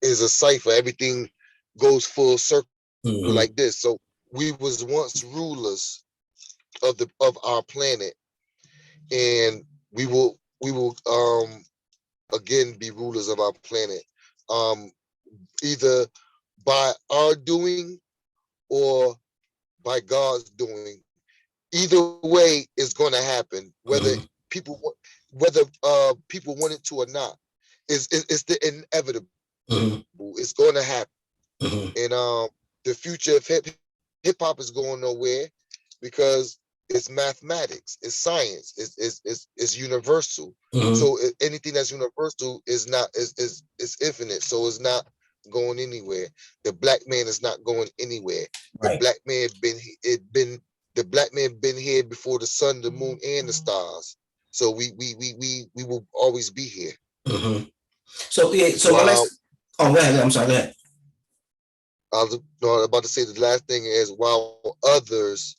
is a cipher. Everything goes full circle like this. So we was once rulers of our planet, and we will again be rulers of our planet. either by our doing or by God's doing. Either way, it's going to happen, whether people people want it to or not. It's the inevitable. It's going to happen, and the future of hip hop is going nowhere because it's mathematics, it's science, it's universal. So anything that's universal is not is infinite. So it's not going anywhere. The black man is not going anywhere. The Right. black man the black man been here before the sun, the moon, and the stars. So we will always be here. So yeah. So my next. Oh, go ahead. I'm sorry. Go ahead. I was about to say the last thing is while others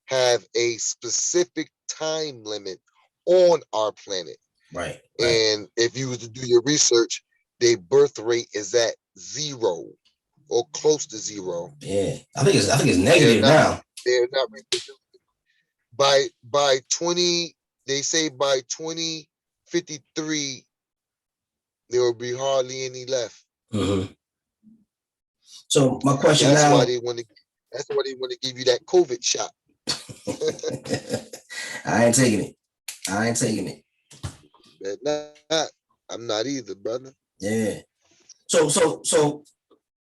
have a specific time limit on our planet. Right. And if you were to do your research, their birth rate is at 0 or close to 0. Yeah. I think it's negative now. They're not reproducing. By 20, they say by 2053, there will be hardly any left. So my question that's now. That's why they want to give you that COVID shot. I ain't taking it. I'm not either, brother. Yeah. So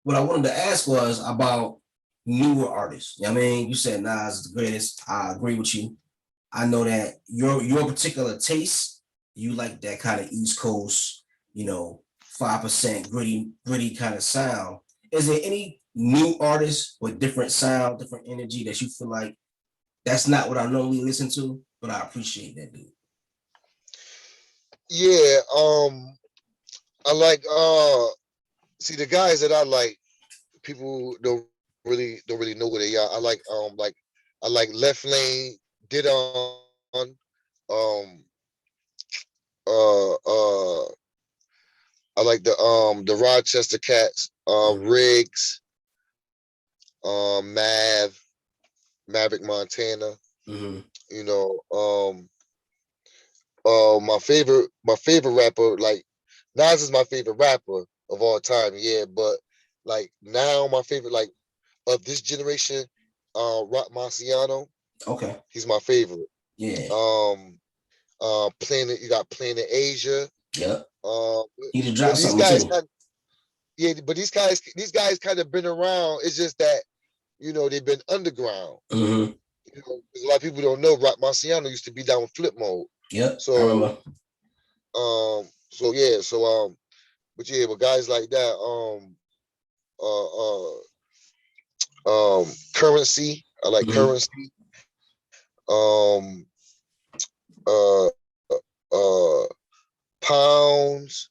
what I wanted to ask was about newer artists. You know what I mean? You said Nas is the greatest. I agree with you. I know that your particular taste, you like that kind of East Coast, 5% gritty kind of sound. Is there any new artists with different sound, different energy that you feel like that's not what I normally listen to, but I appreciate that dude? Yeah, I like see the guys that I like, people don't really know who they are. I like Left Lane, Did I like the Rochester Cats, Riggs, Maverick Montana. My favorite rapper, like Nas is my favorite rapper of all time, yeah, but like now my favorite, like of this generation, Rock Marciano. Okay. He's my favorite. Yeah. You got Planet Asia. Yep. He just but dropped these something guys too. but these guys kind of been around. It's just that, they've been underground. A lot of people don't know Rock Marciano used to be down with Flip Mode. Yep. So I remember. But guys like that, Currency. I like Currency. Uh, Pounds.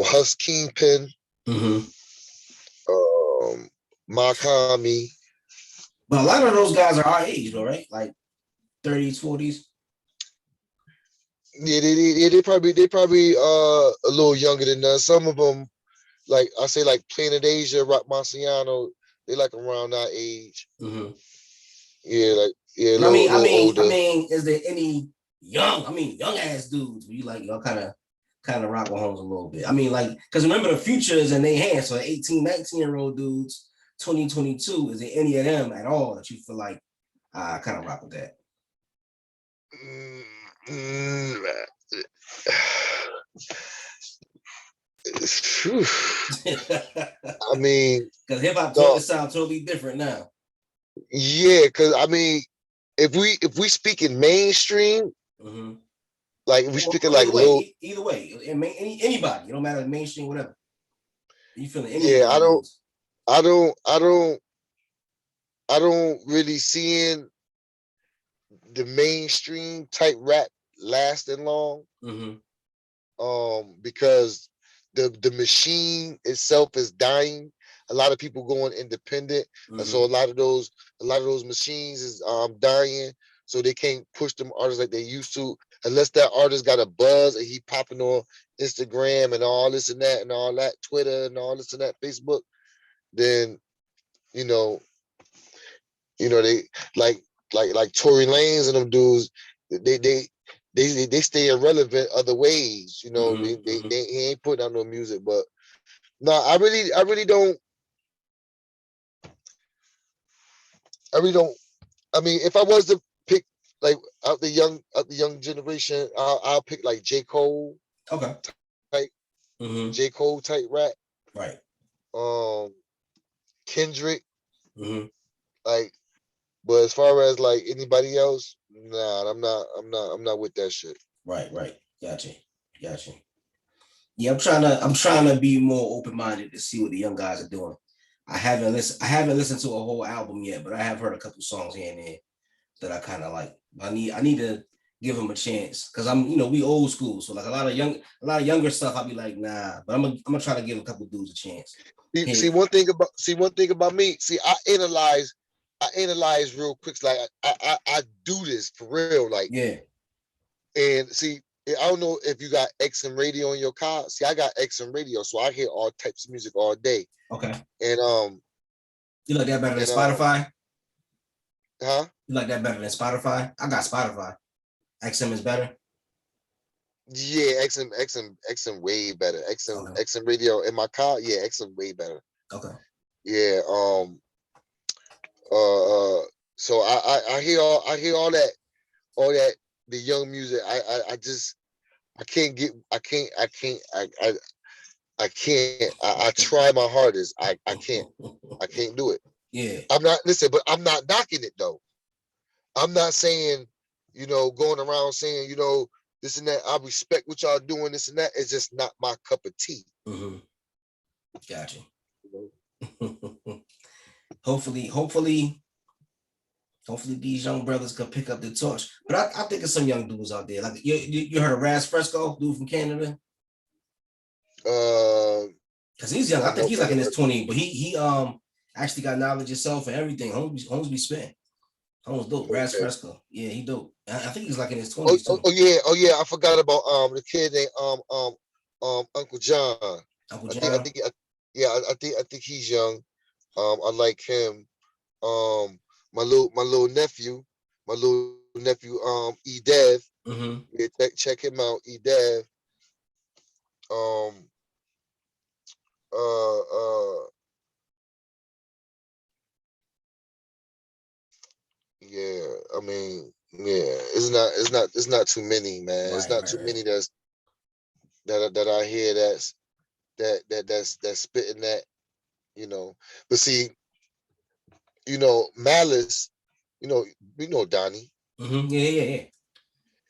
Hus Kingpin. Makami. But a lot of those guys are our age, though, right? Like 30s, 40s. Yeah, they probably a little younger than us. Some of them, like I say, like Planet Asia, Rock Marciano, they like around our age. Yeah, like a little older. I mean, is there any young ass dudes where you like y'all kind of rock with homes a little bit? I mean, like, because remember the future is in their hands. So 18, 19-year-old dudes, 2022, is there any of them at all that you feel like I kind of rock with that? I mean, because hip hop sounds totally different now. Yeah, because I mean, if we speak in mainstream, like if we speak like either way, anybody, it don't matter, mainstream, whatever. You feeling any? Yeah, I don't really seeing the mainstream type rap lasting long. Because the machine itself is dying. A lot of people going independent, and so a lot of those machines is dying. So they can't push them artists like they used to, unless that artist got a buzz and he popping on Instagram and all this and that and all that, Twitter and all this and that, Facebook. Then they like Tory Lanez and them dudes. they stay irrelevant other ways. You know, Mm-hmm. he ain't putting out no music, but no, I really don't. I really don't. I mean, if I was to pick like out the young generation, I'll pick like J. Cole Okay. type Mm-hmm. J. Cole type rap. Right. Um, Kendrick, Mm-hmm. like, but as far as like anybody else, nah, I'm not with that shit. Right. Right. Gotcha. Gotcha. Yeah, I'm trying to be more open minded to see what the young guys are doing. I haven't listened to a whole album yet, but I have heard a couple songs here and there that I kind of like. I need to give them a chance because I'm we old school, so like a lot of younger stuff I'll be like nah, but I'm gonna try to give a couple dudes a chance. See Hey, one thing about me. See, I analyze real quick. Like I do this for real. Like, yeah, and see, I don't know if you got XM radio in your car. See, I got XM radio, so I hear all types of music all day. okay. And You like that better than and Spotify? huh? You like that better than Spotify? I got Spotify. XM is better. Yeah, XM way better. Okay, XM radio in my car. Yeah, XM way better. okay. Yeah. So I hear all that the young music. I just I can't get I can't. I try my hardest. I can't do it. Yeah, I'm not listen, but I'm not knocking it though. I'm not saying, going around saying, this and that. I respect what y'all doing, this and that. It's just not my cup of tea. mm-hmm. Gotcha. You hopefully, hopefully these young brothers could pick up the torch. But I think there's some young dudes out there. Like you heard of Raz Fresco, dude from Canada? Because he's young. I think Nope, he's I like in never his heard of 20s, but he actually got knowledge himself and everything. Holmes be spitting. Holmes dope. it. Raz Okay. Fresco. Yeah, he dope. I think he's like in his Oh, 20s oh, too. oh yeah, oh yeah. I forgot about the kid named Uncle John. Uncle I think I John. think yeah, I think he's young. I like him. Um, my little nephew, E Dev. Mm-hmm. Yeah, check him out, E Dev. Um, uh, uh, yeah. I mean, yeah. It's not too many, man. It's Right, not right, too right. many that I hear that's spitting that. But see, Malice. Donnie. Mm-hmm. Yeah, yeah, yeah.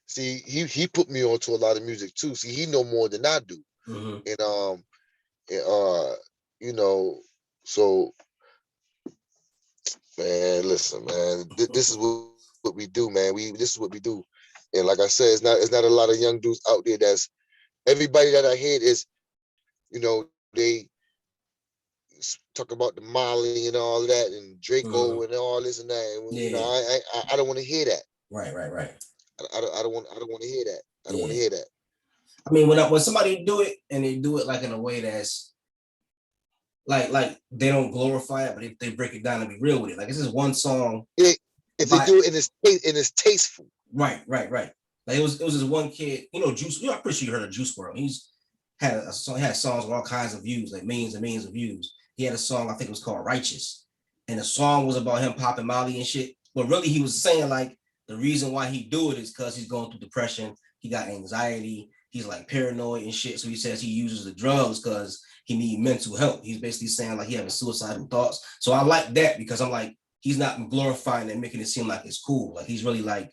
See, he put me onto a lot of music too. See, he know more than I do, Mm-hmm. and you know, so man, listen, man, this is what we do, man. This is what we do, and like I said, it's not a lot of young dudes out there. That's everybody that I hear is, they talk about the Molly and all that, and Draco Mm-hmm. and all this and that. And, Yeah. I don't want to hear that. Right, right, right. I don't want to hear that. I don't want to Yeah. hear that. I mean, when somebody do it and they do it like in a way that's like they don't glorify it, but they break it down and be real with it. Like this is one song If they by do it and it's tasteful. right, right, right. Like it was this one kid, Juice. I'm pretty sure you heard of Juice WRLD. He's had a song, he had songs with all kinds of views, like millions and millions of views. He had a song, I think it was called Righteous. And the song was about him popping Molly and shit. But really he was saying like the reason why he do it is because he's going through depression, he got anxiety, he's like paranoid and shit. So he says he uses the drugs because he need mental help. He's basically saying like he having suicidal thoughts. So I like that because I'm like, he's not glorifying and making it seem like it's cool. Like he's really like,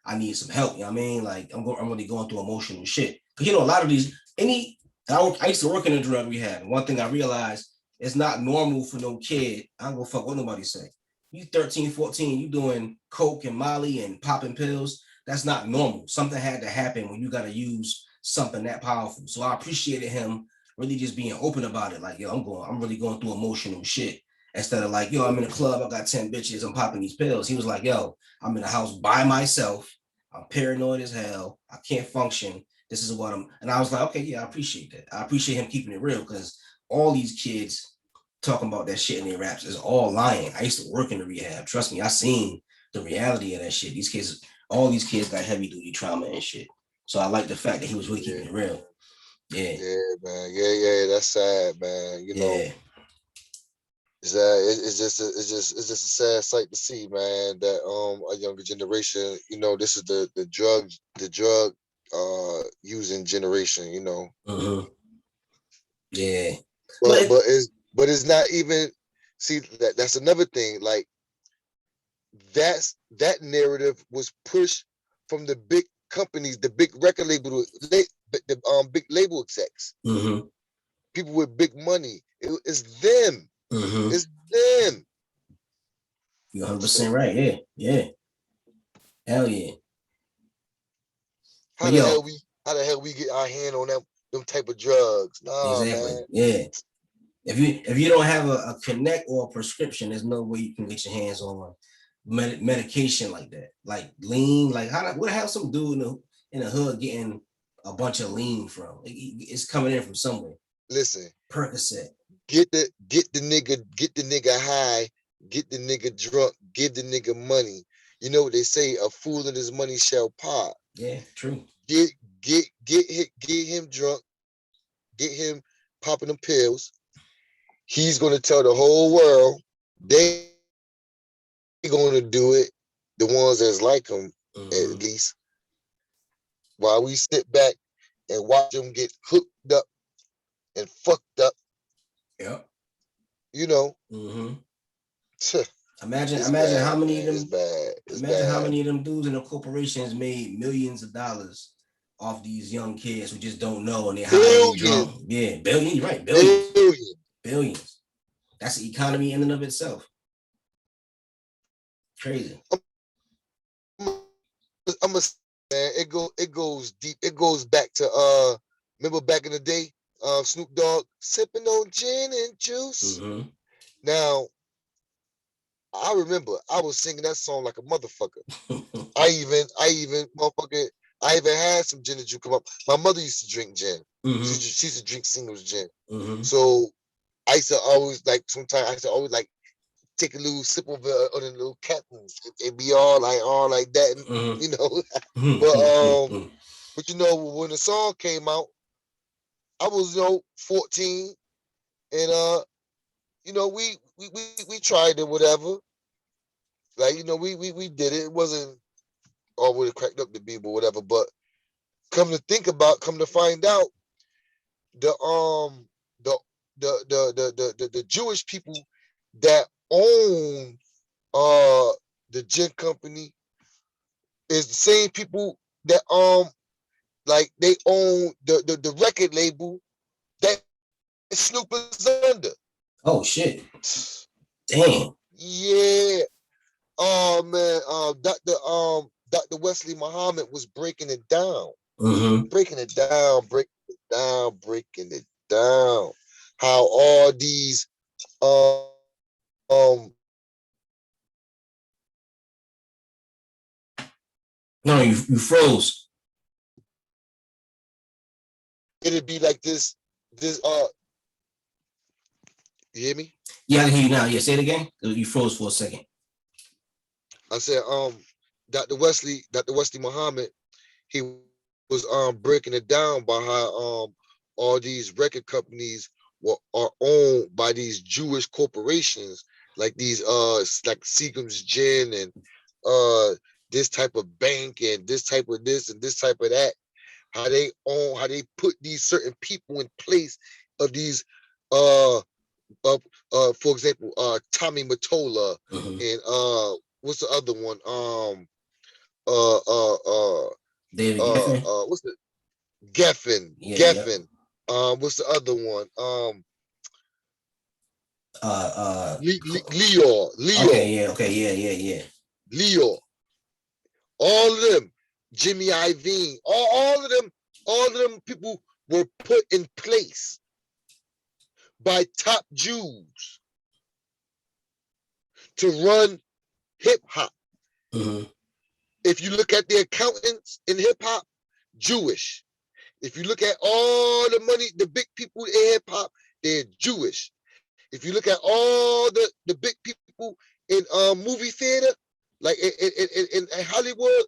I need some help. You know what I mean? Like I'm really going through emotional shit. Cause a lot of these, I used to work in a drug rehab. And one thing I realized, it's not normal for no kid. I don't go fuck what nobody say. You 13, 14, you doing coke and Molly and popping pills. That's not normal. Something had to happen when you got to use something that powerful. So I appreciated him really just being open about it. Like, yo, I'm really going through emotional shit. Instead of like, yo, I'm in a club, I got 10 bitches, I'm popping these pills. He was like, yo, I'm in a house by myself. I'm paranoid as hell. I can't function. This is what I'm. And I was like, okay, yeah, I appreciate that. I appreciate him keeping it real because all these kids talking about that shit in their raps is all lying. I used to work in the rehab. Trust me, I seen the reality of that shit. These kids all these kids got heavy duty trauma and shit. So I like the fact that he was really keeping it real. Yeah. Yeah, man. Yeah. That's sad, man. You know, it's just a sad sight to see, man. That a younger generation, you know, this is the drug using generation, you know. Mm-hmm. Yeah. But it's not even. See, that's another thing. Like that narrative was pushed from the big companies, the big record label, the big label execs, mm-hmm. people with big money. It's them. Mm-hmm. It's them. You're 100% right. Yeah. Yeah. Hell yeah. How the hell we get our hand on them type of drugs? Nah, exactly. man. Yeah. If you don't have a connect or a prescription, there's no way you can get your hands on medication like that, like lean. Like what the hell some dude in the hood getting a bunch of lean from? It's coming in from somewhere. Listen, Percocet. Get the nigga high, get the nigga drunk, give the nigga money. You know what they say? A fool and his money shall part. Yeah, true. Get him drunk, get him popping them pills. He's gonna tell the whole world they gonna do it. The ones that's like him, at least. While we sit back and watch them get hooked up and fucked up. Yep. You know. Imagine bad, how many man. of them. It's imagine bad. how many of them dudes in the corporations made millions of dollars off these young kids who just don't know and they're high and drunk. Yeah, billions. You're right, billions. That's the economy in and of itself. Crazy. I'm a man. It goes deep. It goes back to remember back in the day, Snoop Dogg sipping on gin and juice. Mm-hmm. Now, I remember I was singing that song like a motherfucker. I even had some gin and juice come up. My mother used to drink gin. Mm-hmm. She used to drink singles gin. Mm-hmm. So I used to always take a little sip of it on a little captain. It'd be all like that, mm-hmm. you know. But you know, when the song came out, I was 14, and we tried it, whatever. Like we did it. It wasn't all what it cracked up to be, but whatever. But come to find out, the Jewish people that own the gin company is the same people that like they own the record label that Snoop is under. Oh shit. Damn. Yeah. Oh man, Dr. Wesley Muhammad was breaking it down. Mm-hmm. Breaking it down. How all these No, you froze. It'd be like this you hear me? Yeah, I can hear you now. Yeah, say it again. You froze for a second. I said Dr. Wesley Muhammad, he was breaking it down by how all these record companies are owned by these Jewish corporations, like these like Seagram's Gin and this type of bank and this type of this and this type of that. How they put these certain people in place of these for example, Tommy Mottola and what's the other one? David Geffen. What's the Geffen? Yeah, Geffen. Yep. What's the other one? Leo. Okay, yeah. Leo. All of them, Jimmy Iovine, all of them people were put in place by top Jews to run hip hop. Mm-hmm. If you look at the accountants in hip hop, Jewish. If you look at all the money, the big people in hip hop, they're Jewish. If you look at all the big people in movie theater, like in Hollywood,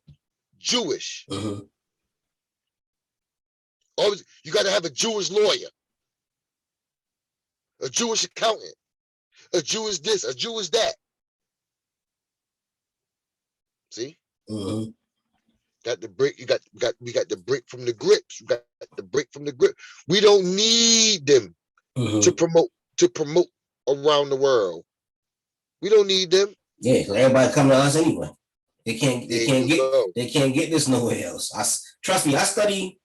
Jewish. Mm-hmm. Always, you got to have a Jewish lawyer, a Jewish accountant, a Jewish this, a Jewish that. See? Mm-hmm. Got the brick. We got the brick from the grips. You got the brick from the grip. We don't need them to promote around the world. We don't need them. Yeah, because everybody come to us anyway. They can't get this nowhere else. Trust me, I study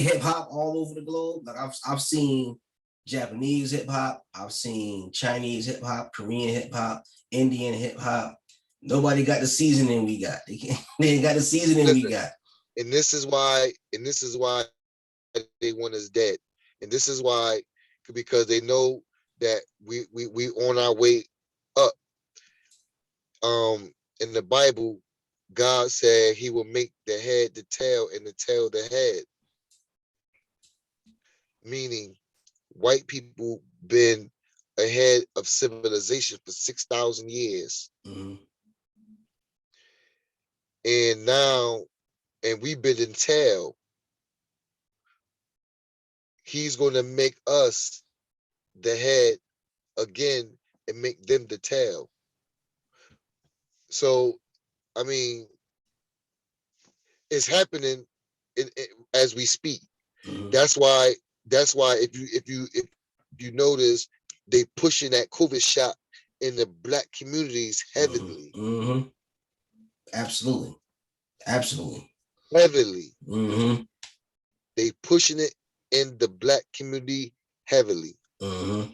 hip hop all over the globe. Like I've seen Japanese hip hop, I've seen Chinese hip hop, Korean hip hop, Indian hip hop. Nobody got the seasoning we got. They ain't got the seasoning we got. And this is why they want us dead. And this is why, because they know that we on our way up. In the Bible, God said he will make the head the tail and the tail the head. Meaning white people been ahead of civilization for 6,000 years. Mm-hmm. And now, and we've been in tail. He's going to make us the head again and make them the tail. So, I mean, it's happening as we speak. Mm-hmm. That's why if you notice, they pushing that COVID shot in the Black communities heavily. Mm-hmm. Absolutely. Heavily. Mm-hmm. They pushing it in the Black community heavily. Mm-hmm.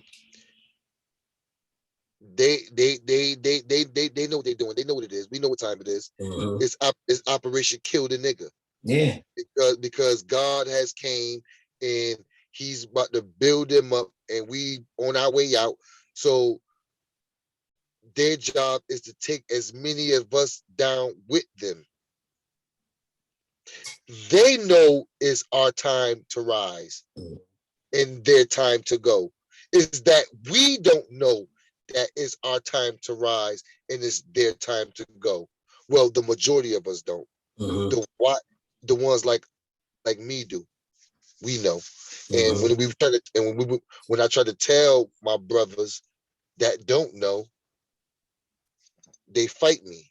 They know what they're doing. They know what it is. We know what time it is. Mm-hmm. It's Operation Kill the Nigga. Yeah. Because God has came and he's about to build them up, and we on our way out. So their job is to take as many of us down with them. They know it's our time to rise and their time to go. Is that we don't know that it's our time to rise and it's their time to go. Well, the majority of us don't. Mm-hmm. The ones like me do. We know. Mm-hmm. And when I try to tell my brothers that don't know, they fight me.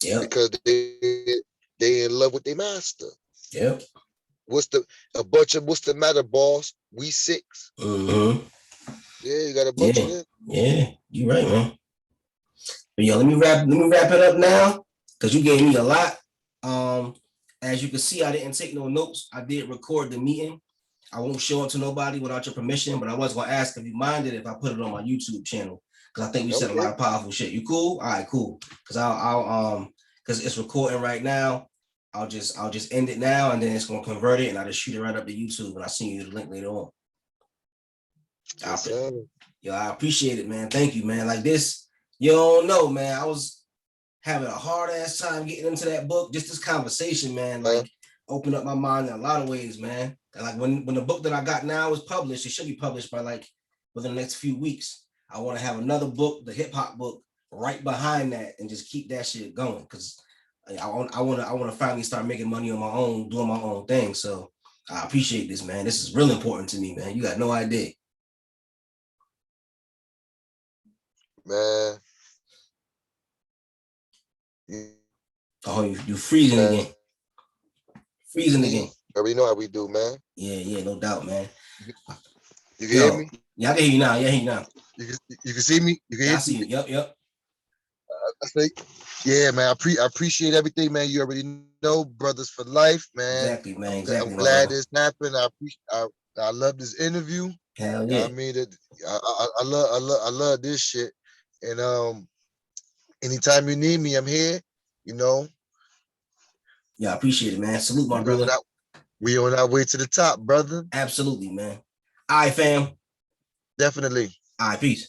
Yeah. Because they in love with their master. Yep. What's the matter, boss? We 6. Mm-hmm. Yeah, you got a bunch of them. Yeah, you're right, man. But yo, let me wrap it up now, because you gave me a lot. As you can see, I didn't take no notes. I did record the meeting. I won't show it to nobody without your permission, but I was gonna ask if you minded if I put it on my YouTube channel, because I think we said a lot of powerful shit. You cool? All right, cool. Because I'll because it's recording right now. I'll just end it now, and then it's gonna convert it, and I'll just shoot it right up to YouTube, and I'll send you the link later on. Yes, yo, I appreciate it, man. Thank you, man. Like this, you don't know, man. I was having a hard ass time getting into that book. Just this conversation, man, like opened up my mind in a lot of ways, man. And like when the book that I got now is published, it should be published by like within the next few weeks. I want to have another book, the hip hop book, right behind that, and just keep that shit going, because I want to finally start making money on my own, doing my own thing. So I appreciate this, man. This is real important to me, man. You got no idea. Man. Oh, you freezing again. Freezing again. We know how we do, man. Yeah, no doubt, man. You can hear me? Yeah, I can hear you now. You can see me? You can I see you. Yep. I say, yeah, man. I appreciate everything, man. You already know, brothers for life, man. Exactly, man. I'm glad this happened. I love this interview. Hell yeah. I mean, I love this shit. And anytime you need me, I'm here. You know. Yeah, I appreciate it, man. Salute, my brother. We on our way to the top, brother. Absolutely, man. All right, fam. Definitely. All right, peace.